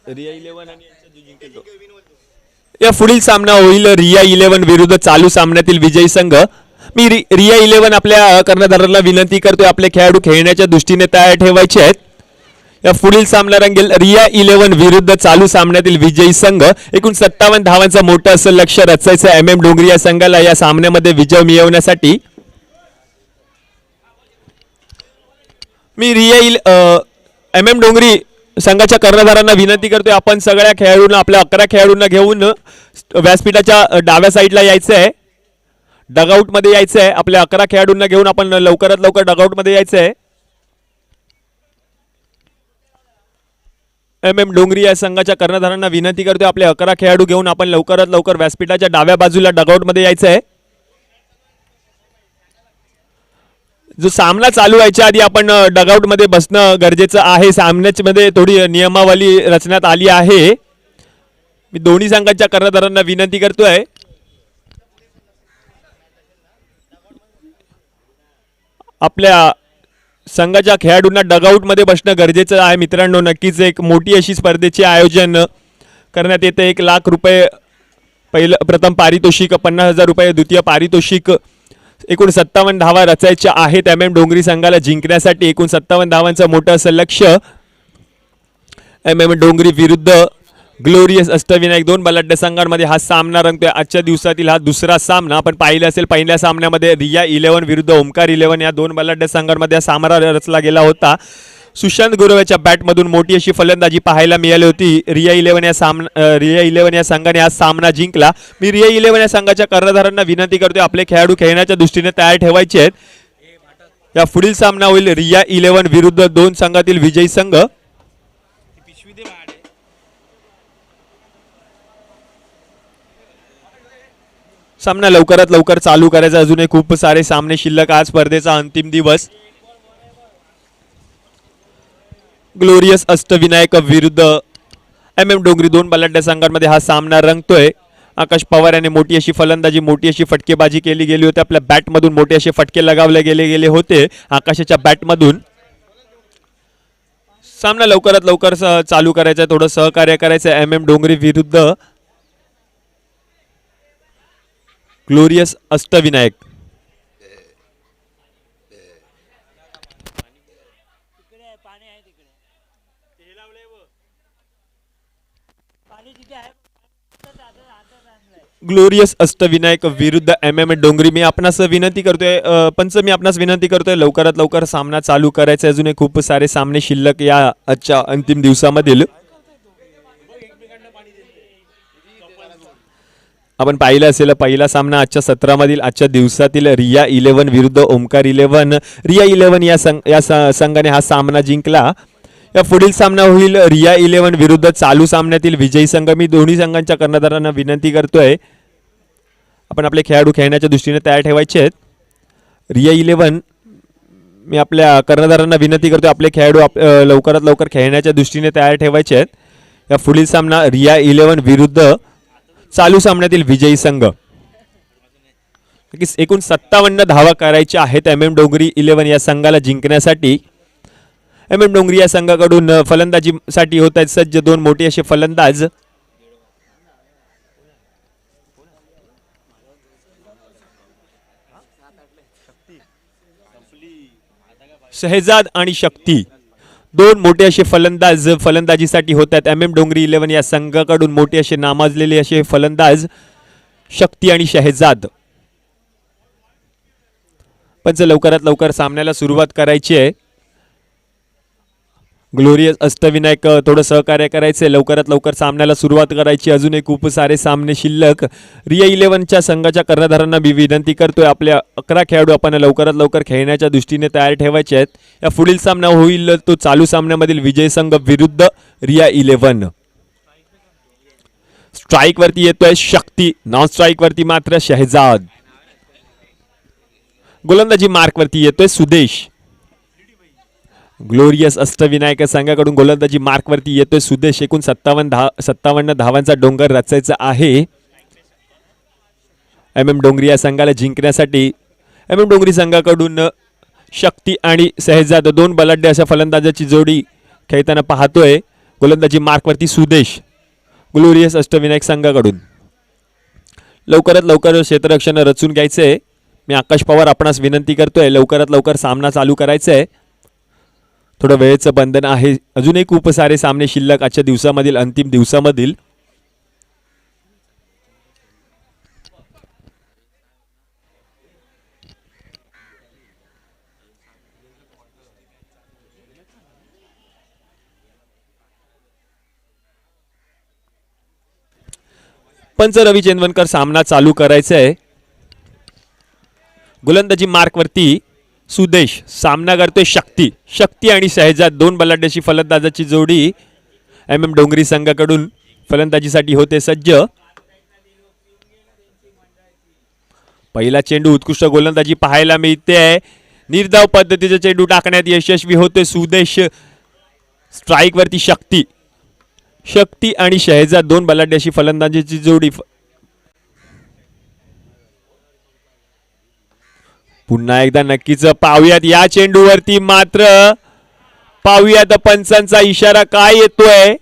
रिया 11 आणि या पुढील सामना होईल रिया 11 विरुद्ध चालू सामन्यातील विजयी संघ. मी रिया 11 आपल्या कर्णधारांना विनंती करतोय आपले खेळाडू खेळण्याच्या दृष्टीने तयार ठेवायचे आहेत. या पुढील सामना रंगेल रिया 11 विरुद्ध चालू सामन्यातील विजयी संघ. एकूण 57 धावांचं मोठं असं लक्ष रचायचं MM डोंगरी या संघाला या सामन्यामध्ये विजय मिळवण्यासाठी. मी रिया MM डोंगरी संघाच्या कर्णधारांना विनंती करतोय आपण सगळ्या खेळाडूंना, आपल्या 11 खेळाडूंना घेऊन व्यासपीठाच्या डाव्या साईडला यायचं आहे. डगआउट मध्ये यायचं आहे. आपल्या 11 खेळाडूंना घेऊन आपण लवकरात लवकर डगआउट मध्ये यायचं आहे. MM डोंगरी या संघाच्या कर्णधारांना विनंती करतोय आपले 11 खेळाडू घेऊन आपण लवकरात लवकर व्यासपीठाच्या डाव्या बाजूला डगआउट मध्ये यायचं आहे. जो सामना चालू व्हायच्या आधी आपण डगआउट मध्ये बसणं गरजेचं आहे. सामन्यामध्ये थोडी नियमावली रचण्यात आली आहे. मी दोन्ही संघाच्या कर्णधारांना विनंती करतोय आपल्या संघाच्या खेळाडूंना डगआउट मध्ये बसणं गरजेचं आहे. मित्रांनो, नक्कीच एक मोठी अशी स्पर्धेचे आयोजन करण्यात येते. 1 लाख रुपये प्रथम पारितोषिक, 50,000 रुपये द्वितीय पारितोषिक. एकूण 57 धावा रचायच्या आहेत MM डोंगरी संघाला जिंकण्यासाठी. एकूण 57 धावांचं मोठं असं लक्ष. MM डोंगरी विरुद्ध ग्लोरियस अष्टविनायक 2 बलाढ्य संघांमध्ये हा सामना रंगतोय. आजच्या दिवसातील हा दुसरा सामना. आपण पाहिलं असेल पहिल्या सामन्यामध्ये रिया 11 विरुद्ध ओमकार 11 या 2 बलाढ्य संघांमध्ये हा सामना रचला गेला होता. सुशांत गुरवेच्या बॅटमधून मोठी अशी फलंदाजी पाहायला मिळाली होती. रिया 11 या संघाने हा सामना जिंकला. मी रिया 11 या संघाच्या कर्णधारांना विनंती करतोय आपले खेळाडू खेळण्याच्या दृष्टीने तयार ठेवायचे आहेत. या पुढील सामना होईल रिया 11 विरुद्ध 2 संघातील विजयी संघ. सामना लवकरात लवकर चालू करायचा, अजूनही खूप सारे सामने शिल्लक, आज स्पर्धेचा अंतिम दिवस. ग्लोरियस अष्टविनायक विरुद्ध MM डोंगरी, दोन बलाढ्य संघांमध्ये हा सामना रंगतोय. आकाश पवार याने मोठी अशी फलंदाजी, मोठी अशी फटकेबाजी केली गेली होती. आपल्या बॅटमधून मोठे असे फटके लगावले गेले होते आकाशाच्या बॅटमधून. सामना लवकरात लवकर चालू करायचा आहे, थोडं सहकार्य करायचं आहे MM डोंगरी विरुद्ध ग्लोरियस अष्टविनायक. ग्लोरियस अष्टविनायक विरुद्ध MM डोंगरी. मी आपणास विनंती करतोय पंच, मी आपणास विनंती करतोय लवकरात लवकर सामना चालू करायचा. अजूनही खूप सारे सामने शिल्लक या आजच्या अंतिम दिवसामधील. आपण पाहिलं असेल पहिला सामना आजच्या सत्रामधील, आजच्या दिवसातील रिया 11 विरुद्ध ओमकार 11. रिया 11 या संघाने हा सामना जिंकला. या पुढील सामना होईल रिया 11 विरुद्ध चालू सामन्यातील विजयी संघ. मी दोन्ही संघांच्या कर्णधारांना विनंती करतोय, आपण आपले खेळाडू खेळण्याच्या दृष्टीने तयार ठेवायचे आहेत. रिया 11, मी आपल्या कर्णधारांना विनंती करतोय, आपले खेळाडू लवकरात लवकर खेळण्याच्या दृष्टीने तयार ठेवायचे आहेत. या पुढील सामना रिया 11 विरुद्ध चालू सामन्यातील विजयी संघ. एकूण 57 धावा करायच्या आहेत MM डोंगरी 11 या संघाला जिंकण्यासाठी. MM डोंगरी या संघाकडून फलंदाजीसाठी होत आहेत सज्ज दोन मोठे असे फलंदाज. शहजाद आणि शक्ती, दोन मोठे असे फलंदाज फलंदाजीसाठी होत आहेत MM डोंगरी 11 या संघाकडून. मोठे असे नामाजलेले असे फलंदाज शक्ती आणि शहजाद. पण लवकरात लवकर सामन्याला सुरुवात करायची आहे. ग्लोरियस अष्टविनायक थोडं सहकार्य करायचे, लवकरात लवकर सामन्याला सुरुवात करायची. अजूनही खूप सारे सामने शिल्लक. रिया 11च्या संघाच्या कर्णधारांना मी विनंती करतोय, आपल्या 11 खेळाडू आपण लवकरात लवकर खेळण्याच्या दृष्टीने तयार ठेवायचे आहेत. या पुढील सामना होईल तो चालू सामन्यामधील विजय संघ विरुद्ध रिया 11. स्ट्राईक वरती येतोय शक्ती, नॉन स्ट्राईक वरती मात्र शहजाद. गोलंदाजी मार्क वरती येतोय सुदेश. ग्लोरियस अष्टविनायक संघाकडून गोलंदाजी मार्क वरती येतोय सुदेश. एकूण 57 धावांचा डोंगर रचायचा आहे MM डोंगरी या संघाला जिंकण्यासाठी. MM डोंगरी संघाकडून शक्ती आणि शहजाद, दोन बलाढ्य अशा फलंदाजाची जोडी खेळताना पाहतोय. गोलंदाजी मार्क वरती सुदेश ग्लोरियस अष्टविनायक संघाकडून. लवकरात लवकर क्षेत्ररक्षण रचून घ्यायचंय. मी आकाश पवार आपणास विनंती करतोय, लवकरात लवकर सामना चालू करायचा आहे. थोडं वेळेचं बंधन आहे, अजूनही खूप सारे सामने शिल्लक आजच्या दिवसामधील अंतिम दिवसामधील. पंच रवी चेंदवनकर सामना चालू करायचा आहे. गोलंदाजी मार्क वरती सुदेश, सामना करतोय शक्ती. शक्ती आणि शहजाद, दोन बलाढ्याची फलंदाजाची जोडी MM डोंगरी संघाकडून फलंदाजीसाठी होते सज्ज. पहिला चेंडू, उत्कृष्ट गोलंदाजी पाहायला मिळते. निर्धाव पद्धतीचा चेंडू टाकण्यात यशस्वी होते सुदेश. स्ट्राईक वरती शक्ती. शक्ती आणि शहजाद, दोन बलाढ्याची फलंदाजीची जोडी. पुन्हा एकदा नक्कीच पाहूयात या चेंडूवरती, मात्र पाहूयात पंचांचा इशारा काय येतोय.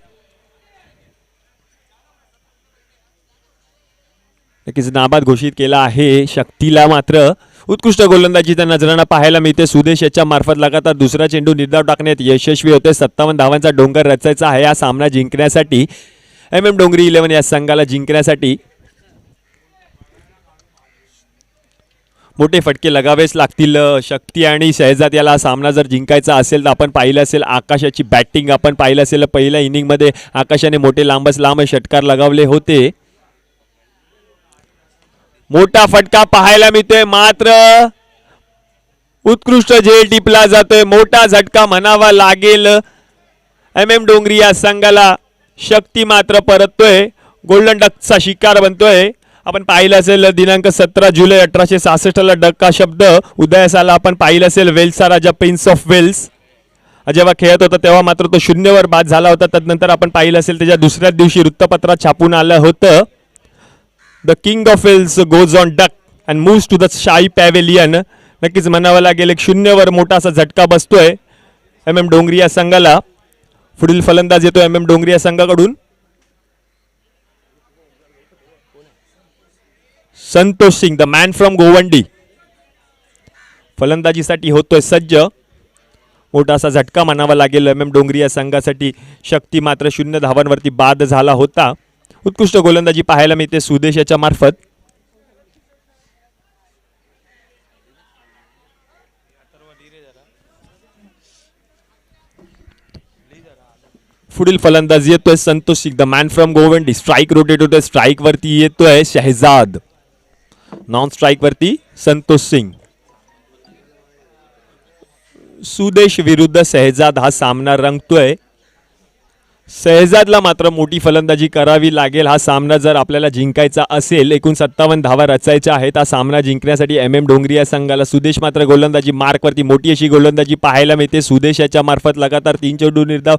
नक्कीच नाबाद घोषित केला आहे शक्तीला. मात्र उत्कृष्ट गोलंदाजी त्या नजरांना पाहायला मिळते. सुदेश याच्या मार्फत लगातार दुसरा चेंडू निर्धाव टाकण्यात यशस्वी होते. 57 धावांचा डोंगर रचायचा आहे हा सामना जिंकण्यासाठी, MM डोंगरी 11 या संघाला जिंकण्यासाठी. मोठे फटके लगावेच लागतील शक्ती आणि शहजाद याला. सामना जर जिंकायचा असेल तर आपण पाहिलं असेल आकाशाची बॅटिंग, आपण पाहिलं असेल पहिल्या इनिंगमध्ये आकाशाने मोठे लांब षटकार लगावले होते. मोठा फटका पाहायला मिळतोय, मात्र उत्कृष्ट झेल टिपला जातोय. मोठा झटका म्हणावा लागेल MM डोंगरी या संघाला. शक्ती मात्र परततोय, गोल्डन डकचा शिकार बनतोय. आपण पाहिलं असेल दिनांक 17 जुलै 1866 डक्का शब्द उदयास आला. आपण पाहिलं असेल वेल्सचा राजा प्रिन्स ऑफ वेल्स जेव्हा खेळत होता तेव्हा मात्र तो शून्यवर बाद झाला होता. त्यानंतर आपण पाहिलं असेल त्याच्या दुसऱ्याच दिवशी वृत्तपत्रात छापून आलं होतं, the king of Wales goes on duck and moves to the शाही पॅव्हेलियन. नक्कीच म्हणावं लागेल एक शून्यवर मोठा असा झटका बसतोय MM डोंगरी या संघाला. पुढील फलंदाज येतो MM डोंगरी या संघाकडून Santosh Singh, the man from Govandi. फलंदाजीसाठी होतोय सज्ज. मोठा असा झटका म्हणावा लागेल MM डोंगरी या संघासाठी. शक्ती मात्र 0 धावांवरती बाद झाला होता. उत्कृष्ट गोलंदाजी पाहायला मिळते सुदेश याच्या मार्फत. पुढील फलंदाज येतोय Santosh Singh, the man from Govandi. Strike rotate होतोय. स्ट्राईक वरती येतोय शहजाद. नॉन स्ट्राईक वरती संतोष सिंग. सुदेश विरुद्ध शहजाद हा सामना रंगतोय. शहजादला मात्र मोठी फलंदाजी करावी लागेल. हा सामना जर आपल्याला जिंकायचा असेल, एकूण 57 धावा रचायच्या आहेत. हा सामना जिंकण्यासाठी MM डोंगरी या संघाला. सुदेश मात्र गोलंदाजी मार्कवरती मोठी अशी गोलंदाजी पाहायला मिळते सुदेश याच्या मार्फत. लगातार 3 चेंडू निर्धाव.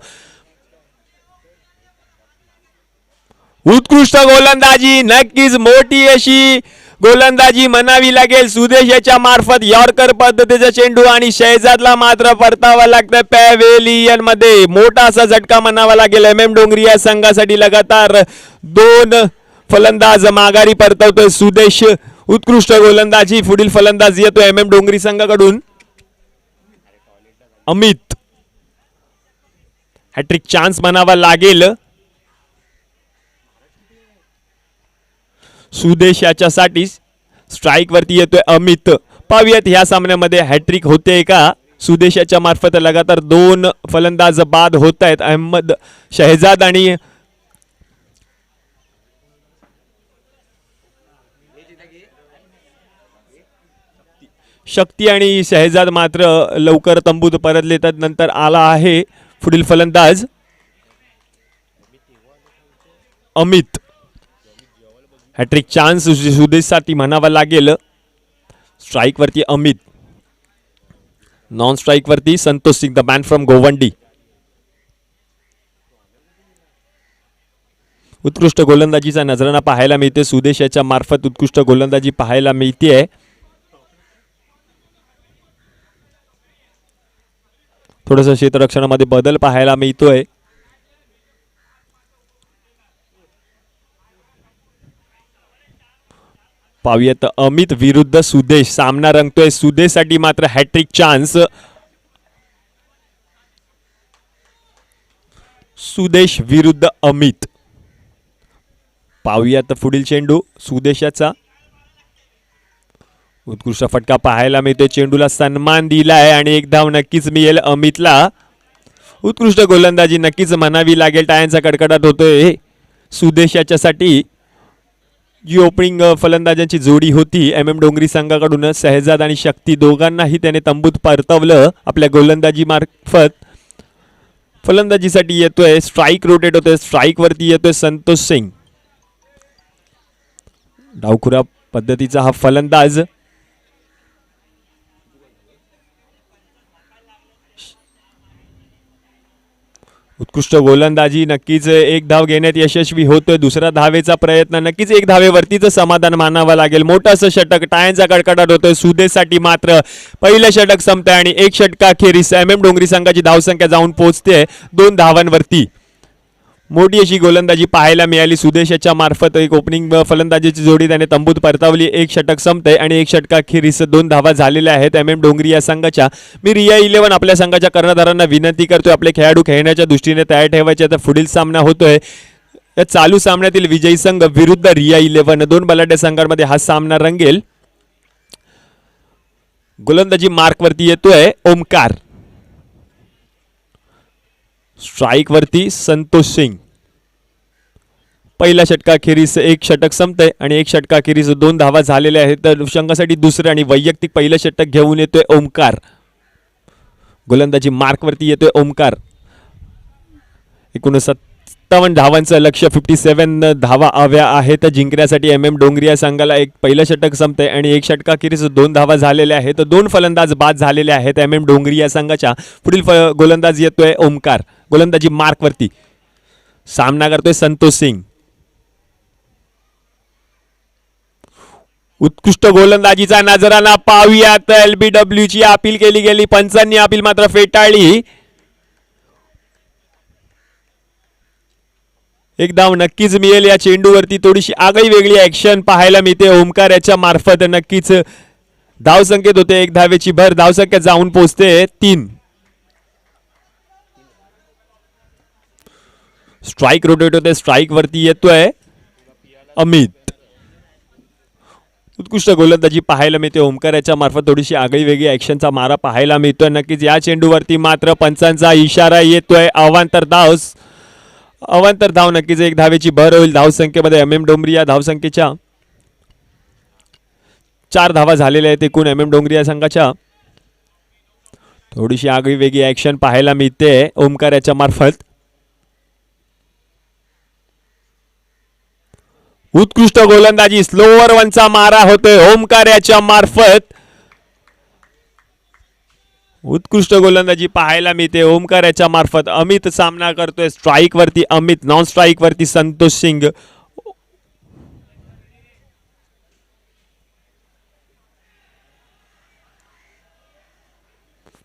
उत्कृष्ट गोलंदाजी, नक्कीच मोठी अशी गोलंदाजी म्हणावी लागेल सुदेश याच्या मार्फत. यॉर्कर पद्धतीचा चेंडू आणि शहजादला मात्र परतावा लागतं पॅव्हेलियन मध्ये. मोठा असा झटका म्हणावा लागेल MM डोंगरी या संघासाठी. लगातार 2 फलंदाज माघारी परतवतोय सुदेश. उत्कृष्ट गोलंदाजी. पुढील फलंदाज येतो MM डोंगरी संघाकडून अमित. हॅट्रिक चान्स म्हणावा लागेल सुदेश याच्यासाठी. स्ट्राईक वरती येतोय अमित. पाहूयात ह्या सामन्यामध्ये हॅट्रिक होते का सुदेशाच्या मार्फत. लगातार 2 फलंदाज बाद होत आहेत. अहमद शहजाद आणि शक्ती आणि शहजाद मात्र लवकर तंबूत परतले. नंतर आला आहे पुढील फलंदाज अमित. हॅट्रिक चान्स सुदेशसाठी म्हणावा लागेल. स्ट्राईक वरती अमित. नॉन स्ट्राईक वरती Santosh Singh, the man from Govandi. उत्कृष्ट गोलंदाजीचा नजराणा पाहायला मिळते सुदेश याच्या मार्फत. उत्कृष्ट गोलंदाजी पाहायला मिळते. थोडंसं क्षेत्ररक्षणामध्ये बदल पाहायला मिळतोय. पाहूयात अमित विरुद्ध सुदेश. सामना रंगतोय. सुदेशसाठी मात्र हॅट्रिक चान्स. सुदेश विरुद्ध अमित. पाहूयात पुढील चेंडू सुदेशाचा. उत्कृष्ट फटका पाहायला मिळतोय. चेंडूला सन्मान दिलाय आणि एक धाव नक्कीच मिळेल अमितला. उत्कृष्ट गोलंदाजी नक्कीच म्हणावी लागेल. टाळ्यांचा कडकडाट होतोय सुदेश याच्यासाठी. जी ओपनिंग फलंदाजांची जोडी होती MM डोंगरी संघाकडून शहजाद आणि शक्ती, दोघांनाही त्याने तंबूत परतवलं आपल्या गोलंदाजी मार्फत. फलंदाजीसाठी येतोय स्ट्राईक रोटेट होतोय. स्ट्राईक वरती येतोय संतोष सिंग. डावखुरा पद्धतीचा हा फलंदाज. उत्कृष्ट गोलंदाजी. नक्कीच एक धाव घेण्यात यशस्वी होतोय. दुसरा धावेचा प्रयत्न. नक्कीच 1 धावेवरतीच समाधान मानावं लागेल. मोठं असं षटक. टाळ्यांचा कडकडाट होतोय. सुदेशसाठी मात्र पहिलं षटक संपतंय आणि 1 षटकाखेरीस MM डोंगरी संघाची धावसंख्या जाऊन पोहोचते 2 धावांवरती. मोठी अशी गोलंदाजी पाहायला मिळाली सुदेशाच्या मार्फत. एक ओपनिंग फलंदाजीची जोडी त्याने तंबूत परतावली. 1 षटक संपतंय आणि 1 षटकाखेरीस 2 धावा झालेल्या आहेत MM डोंगरी या संघाच्या. मी रिया 11 आपल्या संघाच्या कर्णधारांना विनंती करतोय आपले खेळाडू खेळण्याच्या दृष्टीने तयार ठेवायचे. तर पुढील सामना होतोय या चालू सामन्यातील विजयी संघ विरुद्ध रिया 11. 2 बलाढ्य संघांमध्ये हा सामना रंगेल. गोलंदाजी मार्कवरती येतोय ओमकार. स्ट्राईक वरती संतोष सिंग. पहिल्या षटकाखेरीस 1 षटक संपतंय आणि 1 षटकाखेरीस 2 धावा झालेल्या आहेत. तर संघासाठी दुसरं आणि वैयक्तिक पहिलं षटक घेऊन येतोय ओमकार. गोलंदाजी मार्कवरती येतोय ओमकार. 69 57 धावांचं लक्ष्य, 57 धावा हव्या आहेत जिंकण्यासाठी डोंगरिया संघाला. एक पहिलं षटक संपते आणि एक षटकाखेरीस 2 धावा झालेल्या आहेत. 2 फलंदाज बाद झालेले आहेत डोंगरिया संघाच्या. पुढील गोलंदाज येतोय ओमकार, गोलंदाजी मार्कवरती. सामना करतोय संतोष सिंग. उत्कृष्ट गोलंदाजीचा नजराना पाहूयात. LBW ची अपील केली गेली, पंचांनी अपील मात्र फेटाळली. एक धाव नक्कीच मिळेल या चेंडूवरती. थोडीशी आगळी वेगळी ऍक्शन पाहायला मिळते ओमकार याच्या मार्फत. नक्कीच धाव संकेत होते, 1 धावेची भर. धावसंख्या जाऊन पोहोचते 3. स्ट्राईक रोटेट होते, स्ट्राईक वरती येतोय अमित. उत्कृष्ट गोलंदाजी पाहायला मिळते ओमकार याच्या मार्फत. थोडीशी आगळी वेगळी ऍक्शनचा मारा पाहायला मिळतोय. नक्कीच या चेंडूवरती मात्र पंचांचा इशारा येतोय. अवांतर धाव नक्कीच 1 धावेची भर होईल धावसंख्येमध्ये. डोंगरिया धावसंख्येच्या 4 धावा झालेल्या आहेत एकूण डोंगरिया संघाच्या. थोडीशी आगळी वेगळी ऍक्शन पाहायला मिळते ओमकार याच्या मार्फत. उत्कृष्ट गोलंदाजी, स्लोवर वनचा मारा होतोय ओमकार याच्या मार्फत. उत्कृष्ट गोलंदाजी पाहायला मिळते ओमकार याच्या मार्फत. अमित सामना करतोय स्ट्राईक वरती अमित, नॉन स्ट्राईक वरती संतोष सिंग.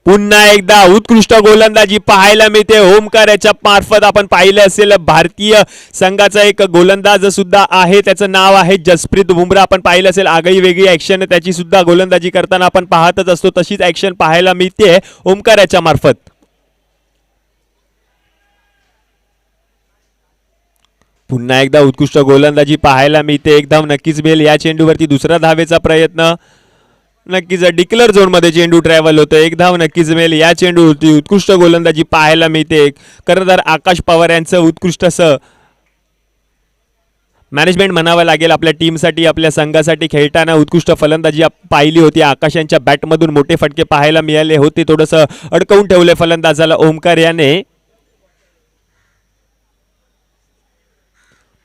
पुन्हा एकदा उत्कृष्ट गोलंदाजी पाहायला मिळते ओमकार याच्या मार्फत. आपण पाहिलं असेल भारतीय संघाचा एक गोलंदाज सुद्धा आहे, त्याचं नाव आहे जसप्रीत बुमराह. आपण पाहिलं असेल आगळी वेगळी ऍक्शन त्याची सुद्धा गोलंदाजी करताना आपण पाहतच असतो, तशीच ऍक्शन पाहायला मिळते ओमकार याच्या मार्फत. पुन्हा एकदा उत्कृष्ट गोलंदाजी पाहायला मिळते. 1 धाव नक्कीच मिळेल या चेंडूवरती. दुसरा धावेचा प्रयत्न, नक्कीच डिक्लेअर झोन मध्ये चेंडू ट्रॅव्हल होतो. 1 धाव नक्कीच मिळेल या चेंडूवरती. उत्कृष्ट गोलंदाजी पाहायला मिळते. कर्णधार आकाश पवार यांचं उत्कृष्ट असं मॅनेजमेंट म्हणावं लागेल आपल्या टीमसाठी, आपल्या संघासाठी खेळताना. उत्कृष्ट फलंदाजी पाहिली होती. आकाश यांच्या बॅटमधून मोठे फटके पाहायला मिळाले होते. थोडंसं अडकवून ठेवले फलंदाजाला ओमकार याने.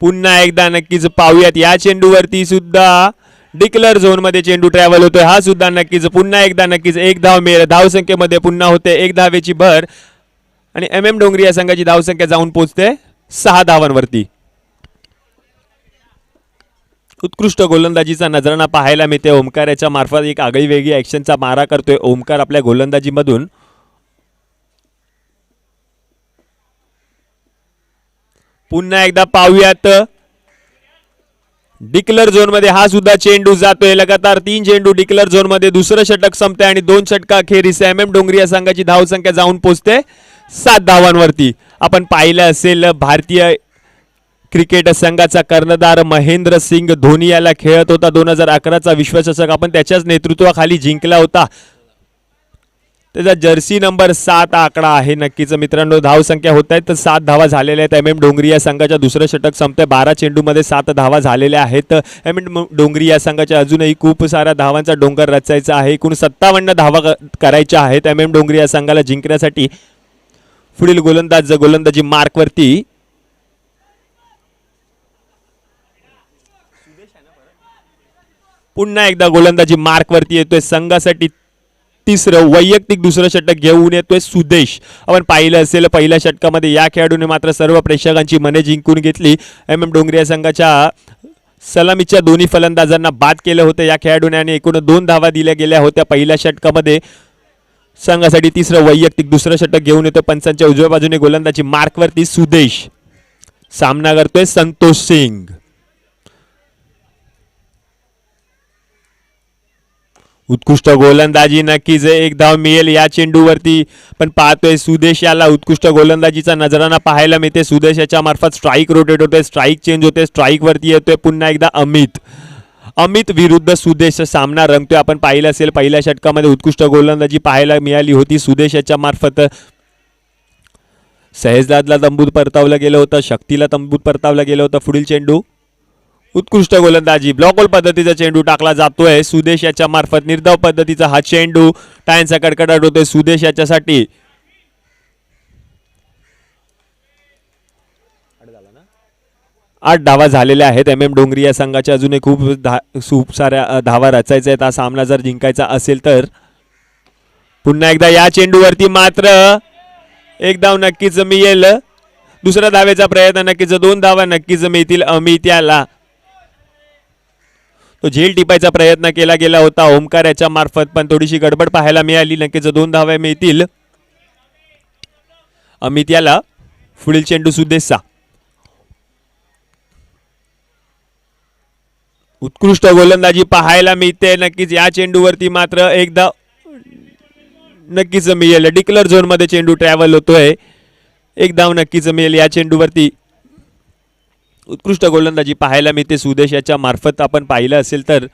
पुन्हा एकदा नक्कीच पाहूयात या चेंडूवरती सुद्धा डिक्लेअर झोन मध्ये चेंडू ट्रॅव्हल होतोय. हा सुद्धा नक्कीच पुन्हा एकदा नक्कीच 1 धाव मिळेल. धावसंख्येमध्ये पुन्हा होते 1 धावेची भर आणि डोंगरिया संघाची धावसंख्या जाऊन पोहोचते 6 धावांवरती. उत्कृष्ट गोलंदाजीचा नजराना पाहायला मिळते ओमकार याच्या मार्फत. एक आगळी वेगळी ऍक्शनचा मारा करतोय ओमकार आपल्या गोलंदाजीमधून. पुन्हा एकदा पाहूयात डिक्लेअर झोन मध्ये हा सुद्धा चेंडू जातोय. लगातार 3 चेंडू डिक्लेअर झोन मध्ये. दुसरं षटक संपते आणि 2 षटकाखेरीस डोंगरिया संघाची धावसंख्या जाऊन पोहोचते 7 धावांवरती. आपण पाहिलं असेल भारतीय क्रिकेट संघाचा कर्णधार महेंद्र सिंग धोनी याला खेळत होता. 2011चा विश्वचषक आपण त्याच्याच नेतृत्वाखाली जिंकला होता. त्याचा जर्सी नंबर 7 आकडा आहे. नक्कीच मित्रांनो धावसंख्या होत आहेत 7 धावा झालेल्या आहेत डोंगरिया संघाच्या. दुसरं षटक संपते. 12 चेंडूमध्ये 7 धावा झालेल्या आहेत डोंगरिया संघाच्या. अजूनही खूप साऱ्या धावांचा डोंगर रचायचा आहे. एकूण 57 धावा करायच्या आहेत डोंगरिया संघाला जिंकण्यासाठी. पुढील गोलंदाजी मार्कवरती. पुन्हा एकदा गोलंदाजी मार्कवरती येतोय. संघासाठी तिसरं वैयक्तिक दुसरं षटक घेऊन येतोय सुदेश. आपण पाहिलं असेल पहिल्या षटकामध्ये या खेळाडूने मात्र सर्व प्रेक्षकांची मने जिंकून घेतली. डोंगरिया संघाच्या सलामीच्या दोन्ही फलंदाजांना बाद केलं होतं या खेळाडूने आणि एकूण 2 धावा दिल्या गेल्या होत्या पहिल्या षटकामध्ये. संघासाठी तिसरं वैयक्तिक दुसरं षटक घेऊन येतोय पंचांच्या उजव्या बाजूने गोलंदाजी मार्कवरती सुदेश. सामना करतोय संतोष सिंग. उत्कृष्ट गोलंदाजी, नक्कीच 1 धाव मिळेल या चेंडूवरती. पण पाहतोय सुदेश याला उत्कृष्ट गोलंदाजीचा नजराना पाहायला मिळते. सुदेश याच्या मार्फत स्ट्राईक रोटेट होते, स्ट्राईक चेंज होते, स्ट्राईक वरती येतोय पुन्हा एकदा अमित विरुद्ध सुदेश सामना रंगतोय. आपण पाहिलं असेल पहिल्या षटकामध्ये उत्कृष्ट गोलंदाजी पाहायला मिळाली होती सुदेश याच्या मार्फत. सहजदादला तंबूत परतावलं गेलं होतं, शक्तीला तंबूत परतावलं गेलं होतं. पुढील चेंडू उत्कृष्ट गोलंदाजी, ब्लॉक बॉल पद्धतीचा चेंडू टाकला जातोय सुदेश याच्या मार्फत. निर्धाव पद्धतीचा हा चेंडू, टाळ्यांचा कडकडाट होतोय सुदेश याच्यासाठी. 8 धावा झालेल्या आहेत. एम एम डोंगरी या संघाच्या अजूनही खूप साऱ्या धावा रचायच्या आहेत हा सामना जर जिंकायचा असेल तर. पुन्हा एकदा या चेंडूवरती मात्र एक धाव नक्कीच मिळेल. दुसऱ्या धावेचा प्रयत्न नक्कीच, 2 धावा नक्कीच मिळतील अमित याला. तो झेल टिपायचा प्रयत्न केला गेला होता ओमकार याच्या मार्फत, पण थोडीशी गडबड पाहायला मिळाली. नक्कीच 2 धावा मिळतील अमित याला. पुढील चेंडू सुदेशचा. उत्कृष्ट गोलंदाजी पाहायला मिळते. नक्कीच या चेंडूवरती मात्र एक धाव नक्कीच मिळेल. डिक्लर झोन मध्ये चेंडू ट्रॅव्हल होतोय. एक धाव नक्कीच मिळेल या चेंडूवरती. उत्कृष्ट गोलंदाजी पाहायला मिळते सुदेश याच्या मार्फत आपण पाहिलं असेल तर.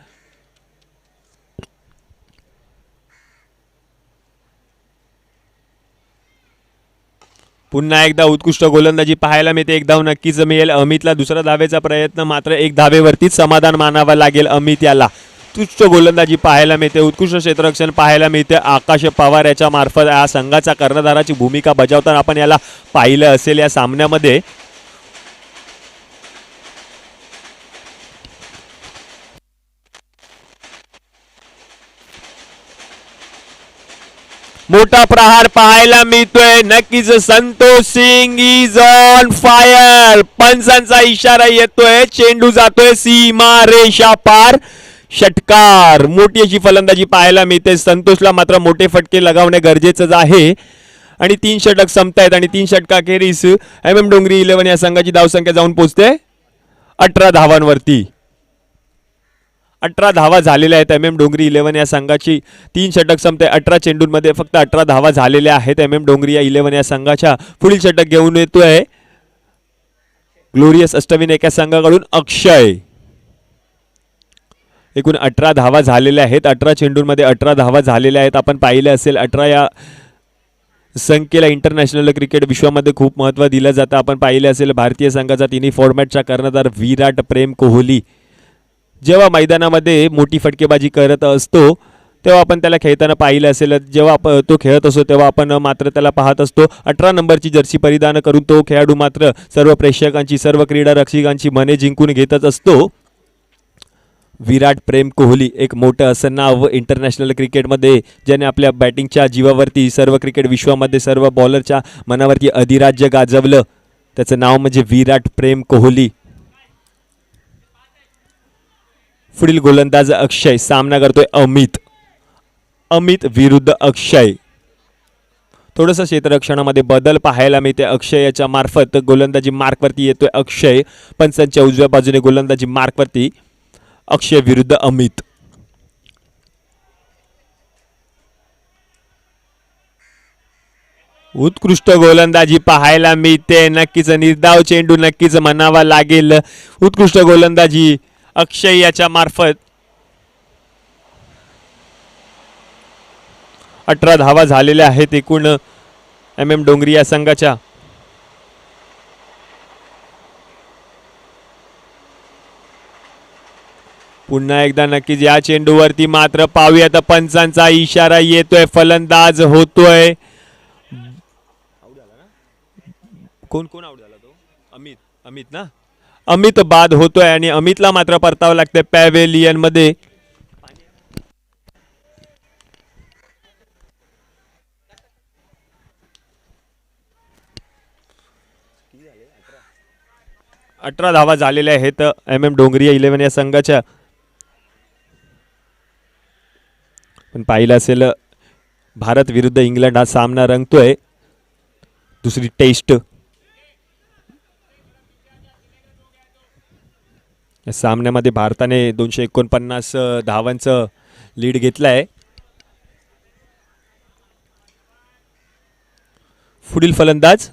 पुन्हा एकदा उत्कृष्ट गोलंदाजी पाहायला मिळते. एक धाव नक्कीच मिळेल अमितला. दुसरा धावेचा प्रयत्न मात्र एक धावेवरतीच समाधान मानावं लागेल अमित याला. उत्कृष्ट गोलंदाजी पाहायला मिळते. उत्कृष्ट क्षेत्ररक्षण पाहायला मिळते आकाश पवार याच्या मार्फत. या संघाचा कर्णधाराची भूमिका बजावताना आपण याला पाहिलं असेल या सामन्यामध्ये. मोठा प्रहार पाहायला मिळतोय. नक्कीच Santosh Singh is on fire. पंचांचा इशारा येतोय. चेंडू जातोय सीमा रेषा पार. षटकार. मोठी अशी फलंदाजी पाहायला मिळते. संतोषला मात्र मोठे फटके लगावणे गरजेचंच आहे. आणि 3 षटक संपतायत आणि 3 षटकाखेरीस एम एम डोंगरी 11 या संघाची धावसंख्या जाऊन पोहोचते 18 धावांवरती. 18 धावा झालेल्या आहेत एम एम डोंगरी 11 या संघाची. 3 षटक संपते. 18 चेंडूंमध्ये फक्त 18 धावा झालेल्या आहेत एम एम डोंगरी या 11 या संघाच्या. पुढील षटक घेऊन येतोय ग्लोरियस अष्टविनायक या संघाकडून अक्षय. एकूण 18 धावा झालेल्या आहेत. 18 चेंडूंमध्ये 18 धावा झालेल्या आहेत. आपण पाहिले असेल 18 या संख्येला इंटरनॅशनल क्रिकेट विश्वामध्ये खूप महत्त्व दिलं जातं. आपण पाहिले असेल भारतीय संघाचा तिन्ही फॉर्मॅटचा कर्णधार विराट प्रेम कोहली जेव्हा मैदानामध्ये मोठी फटकेबाजी करत असतो तेव्हा आपण त्याला खेळताना पाहिलं असेल. जेव्हा तो खेळत असतो तेव्हा आपण मात्र त्याला पाहत असतो. 18 नंबरची जर्सी परिधान करून तो खेळाडू मात्र सर्व प्रेक्षकांची, सर्व क्रीडा रसिकांची मने जिंकून घेतच असतो. विराट प्रेम कोहली एक मोठं असं नाव इंटरनॅशनल क्रिकेटमध्ये, ज्याने आपल्या बॅटिंगच्या जीवावरती सर्व क्रिकेट विश्वामध्ये सर्व बॉलरच्या मनावरती अधिराज्य गाजवलं. त्याचं नाव म्हणजे विराट प्रेम कोहली. पुढील गोलंदाज अक्षय. सामना करतोय अमित. अमित विरुद्ध अक्षय. थोडंसं क्षेत्ररक्षणामध्ये बदल पाहायला मिळते अक्षयाच्या मार्फत. गोलंदाजी मार्कवरती येतोय अक्षय. पंचांच्या उजव्या बाजूने गोलंदाजी मार्कवरती अक्षय विरुद्ध अमित. उत्कृष्ट गोलंदाजी पाहायला मिळते. नक्कीच निर्धाव चेंडू नक्कीच म्हणावा लागेल. उत्कृष्ट गोलंदाजी अक्षय याच्या मार्फत. 18 धावा झालेल्या आहेत एकूण एम एम डोंगरी या संघाच्या. पुन्हा एकदा नक्कीच या चेंडूवरती मात्र पाहूयात पंचांचा इशारा येतोय. फलंदाज होतोय. कोण कोण आउट झाला तो? अमित. अमित ना. अमित बाद होतोय आणि अमितला मात्र परतावं लागतंय पॅव्हेलियन मध्ये. अठरा धावा झालेल्या आहेत एम एम डोंगरी 11 या संघाच्या. पण पाहिलं असेल भारत विरुद्ध इंग्लंड हा सामना रंगतोय. दुसरी टेस्ट. या सामन्यामध्ये भारताने 249 धावांचं लीड घेतलाय. पुढील फलंदाज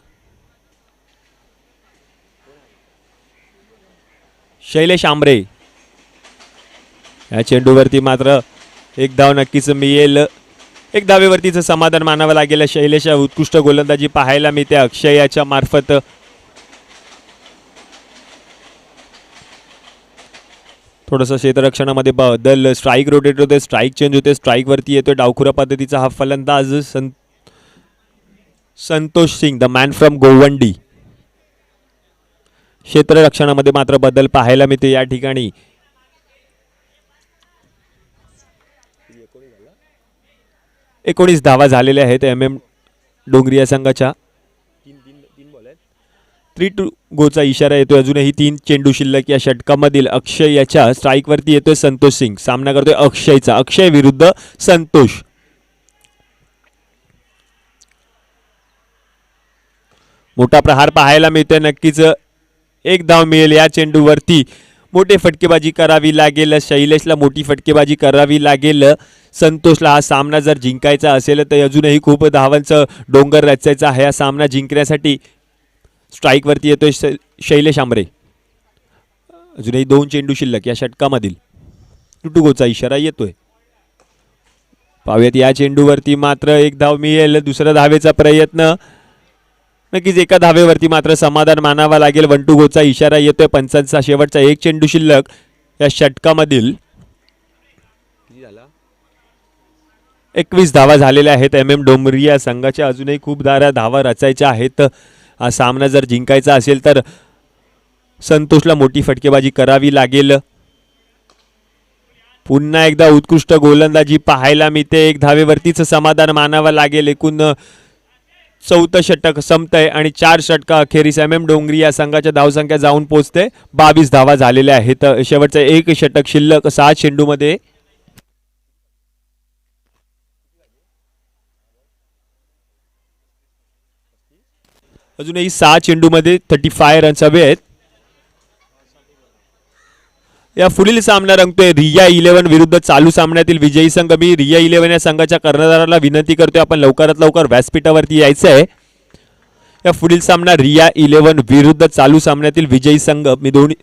शैलेश आंबरे. या चेंडूवरती मात्र एक धाव नक्कीच मिळेल. एक धावेवरतीच समाधान मानावं लागेल. शैलेश उत्कृष्ट गोलंदाजी पाहायला मिळते अक्षय याच्या मार्फत. थोडंसं क्षेत्ररक्षणामध्ये बदल. स्ट्राईक रोटेट होते, स्ट्राईक चेंज होते, स्ट्राईक वरती येतोय डावखुरा पद्धतीचा हा फलंदाज Santosh Singh, the man from Govandi. क्षेत्ररक्षणामध्ये मात्र बदल पाहायला मिळते या ठिकाणी. 19 धावा झालेल्या आहेत MM डोंगरिया संघाच्या. 3 गोचा इशारा येतोय. अजूनही 3 चेंडू शिल्लक या षटकामधील. अक्षय याच्या स्ट्राईक वरती येतोय संतोष सिंग. सामना करतोय अक्षयचा. अक्षय विरुद्ध संतोष. मोठा प्रहार पाहायला मिळतोय. नक्कीच एक धाव मिळेल या चेंडूवरती. मोठी फटकेबाजी करावी लागेल. शैलेशला मोठी फटकेबाजी करावी लागेल. संतोषला हा सामना जर जिंकायचा असेल तर अजूनही खूप धावांचं डोंगर रचायचा आहे हा सामना जिंकण्यासाठी. स्ट्राईक वरती येतोय शैलेश आंबरे. अजूनही 2 चेंडू शिल्लक या षटकामधील. टुटुगोचा इशारा येतोय. पाहूयात या चेंडूवरती मात्र एक धाव मिळेल. दुसऱ्या धावेचा प्रयत्न. नक्कीच एका धावेवरती मात्र समाधान मानावा लागेल. 1 टू गोचा इशारा येतोय. पंचांचा शेवटचा 1 चेंडू शिल्लक या षटकामधील. 21 धावा झालेल्या आहेत MM डोंगरिया संघाच्या. अजूनही खूप धावा रचायच्या आहेत. हा सामना जर जिंकायचा असेल तर संतोषला मोठी फटकेबाजी करावी लागेल. पुन्हा एकदा उत्कृष्ट गोलंदाजी पाहायला मिळते. 1 धावेवरतीच समाधान मानावं लागेल. एकूण 4थं षटक संपतंय आणि 4 षटका अखेरीस MM डोंगरिया संघाच्या धावसंख्या जाऊन पोहोचते. 22 धावा झालेल्या आहेत. शेवटचं 1 षटक शिल्लक 6 चेंडूमध्ये. अजूनही 6 चेंडूमध्ये 35 रन्स हवे आहेत. या पुढील सामना रंगतोय रिया 11 विरुद्ध चालू सामन्यातील विजयी संघ. मी रिया 11 या संघाच्या कर्णधाराला विनंती करतोय आपण लवकरात लवकर व्यासपीठावरती यायचं आहे. या पुढील सामना रिया 11 विरुद्ध चालू सामन्यातील विजयी संघ. मी दोन्ही.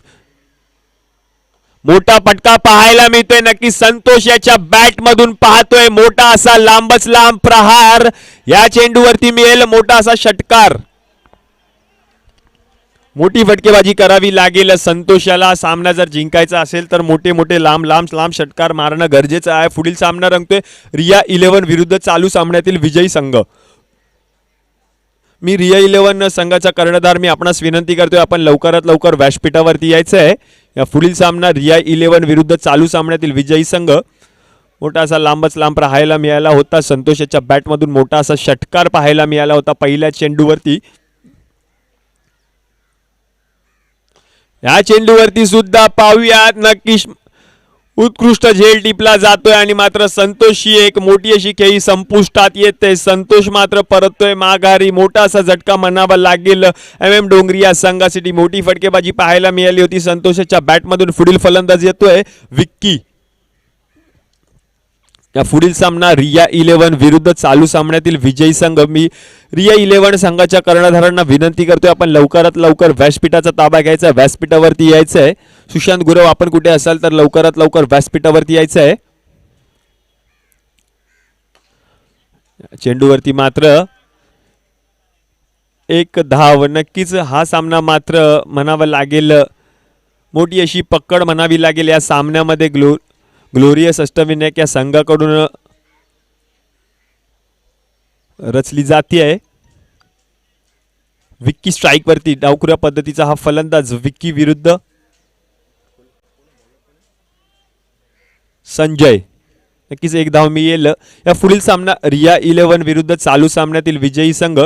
मोठा फटका पाहायला मिळतोय. नक्की संतोष याच्या बॅट मधून पाहतोय. मोठा असा लांबच लांब प्रहार या चेंडूवरती मिळेल. मोठा असा षटकार. मोठी फटकेबाजी करावी लागेल संतोषाला. सामना जर जिंकायचा असेल तर मोठे मोठे लांब षटकार मारणं गरजेचं आहे. पुढील सामना रंगतोय रिया 11 विरुद्ध चालू सामन्यातील विजयी संघ. मी रिया 11 संघाचा कर्णधार मी आपणास विनंती करतोय आपण लवकरात लवकर व्यासपीठावरती यायचं आहे. या पुढील सामना रिया 11 विरुद्ध चालू सामन्यातील विजयी संघ. मोठा असा लांबच लांब पाहायला मिळाला होता. संतोषाच्या बॅटमधून मोठा असा षटकार पाहायला मिळाला होता पहिल्या चेंडूवरती. या चेंडूवरती सुद्धा पाहूयात. नक्की उत्कृष्ट झेल टिपला जातोय आणि मात्र संतोषी एक मोठी अशी खेळी संपुष्टात येते. संतोष मात्र परततोय माघारी. मोठा असा झटका म्हणावा लागेल MM डोंगरिया संघासाठी. मोठी फटकेबाजी पाहायला मिळाली होती संतोषाच्या बॅटमधून. पुढील फलंदाज येतोय विक्की. या पुढील सामना रिया 11 विरुद्ध चालू सामन्यातील विजयी संघ. मी रिया 11 संघाच्या कर्णधारांना विनंती करतोय आपण लवकरात लवकर व्यासपीठाचा ताबा घ्यायचा. व्यासपीठावरती यायचं आहे. सुशांत गुरव आपण कुठे असाल तर लवकरात लवकर व्यासपीठावरती यायचं आहे. चेंडूवरती मात्र 1 धाव. नक्कीच हा सामना मात्र म्हणावं लागेल मोठी अशी पकड म्हणावी लागेल या सामन्यामध्ये. ग्लोरियस अष्टविनायक या संघाकडून रचली जाती आहे. विक्की स्ट्राईक वरती. डावखुऱ्या पद्धतीचा हा फलंदाज विक्की विरुद्ध संजय. नक्कीच 1 धाव मिळेल. या पुढील सामना रिया 11 विरुद्ध चालू सामन्यातील विजयी संघ.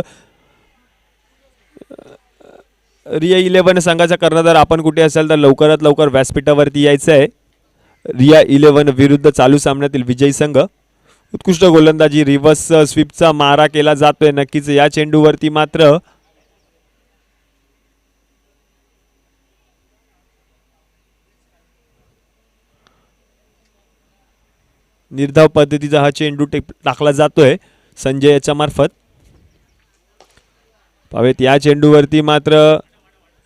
रिया 11 संघाचा कर्णधार आपण कुठे असाल तर लवकरात लवकर व्यासपीठावरती यायचं आहे. रिया 11 विरुद्ध चालू सामन्यातील विजयी संघ. उत्कृष्ट गोलंदाजी रिव्हर्स स्वीपचा मारा केला जातोय. नक्कीच या चेंडूवरती मात्र निर्धाव पद्धतीचा हा चेंडू टाकला जातोय संजय याच्या मार्फत. पावेत या चेंडूवरती मात्र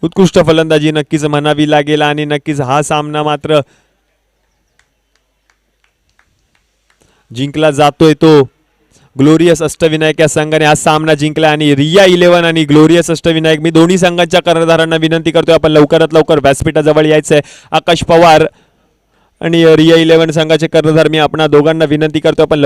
उत्कृष्ट फलंदाजी नक्कीच म्हणावी लागेल आणि नक्कीच हा सामना मात्र जिंकला जातोय तो ग्लोरियस अष्टविनायक या संघाने हा सामना जिंकला. आणि रिया 11 आणि ग्लोरियस अष्टविनायक मी दोन्ही संघांच्या कर्णधारांना विनंती करतोय आपण लवकरात लवकर व्यासपीठाजवळ यायचं आहे. आकाश पवार आणि रिया 11 संघाचे कर्णधार मी आपणा दोघांना विनंती करतो आपण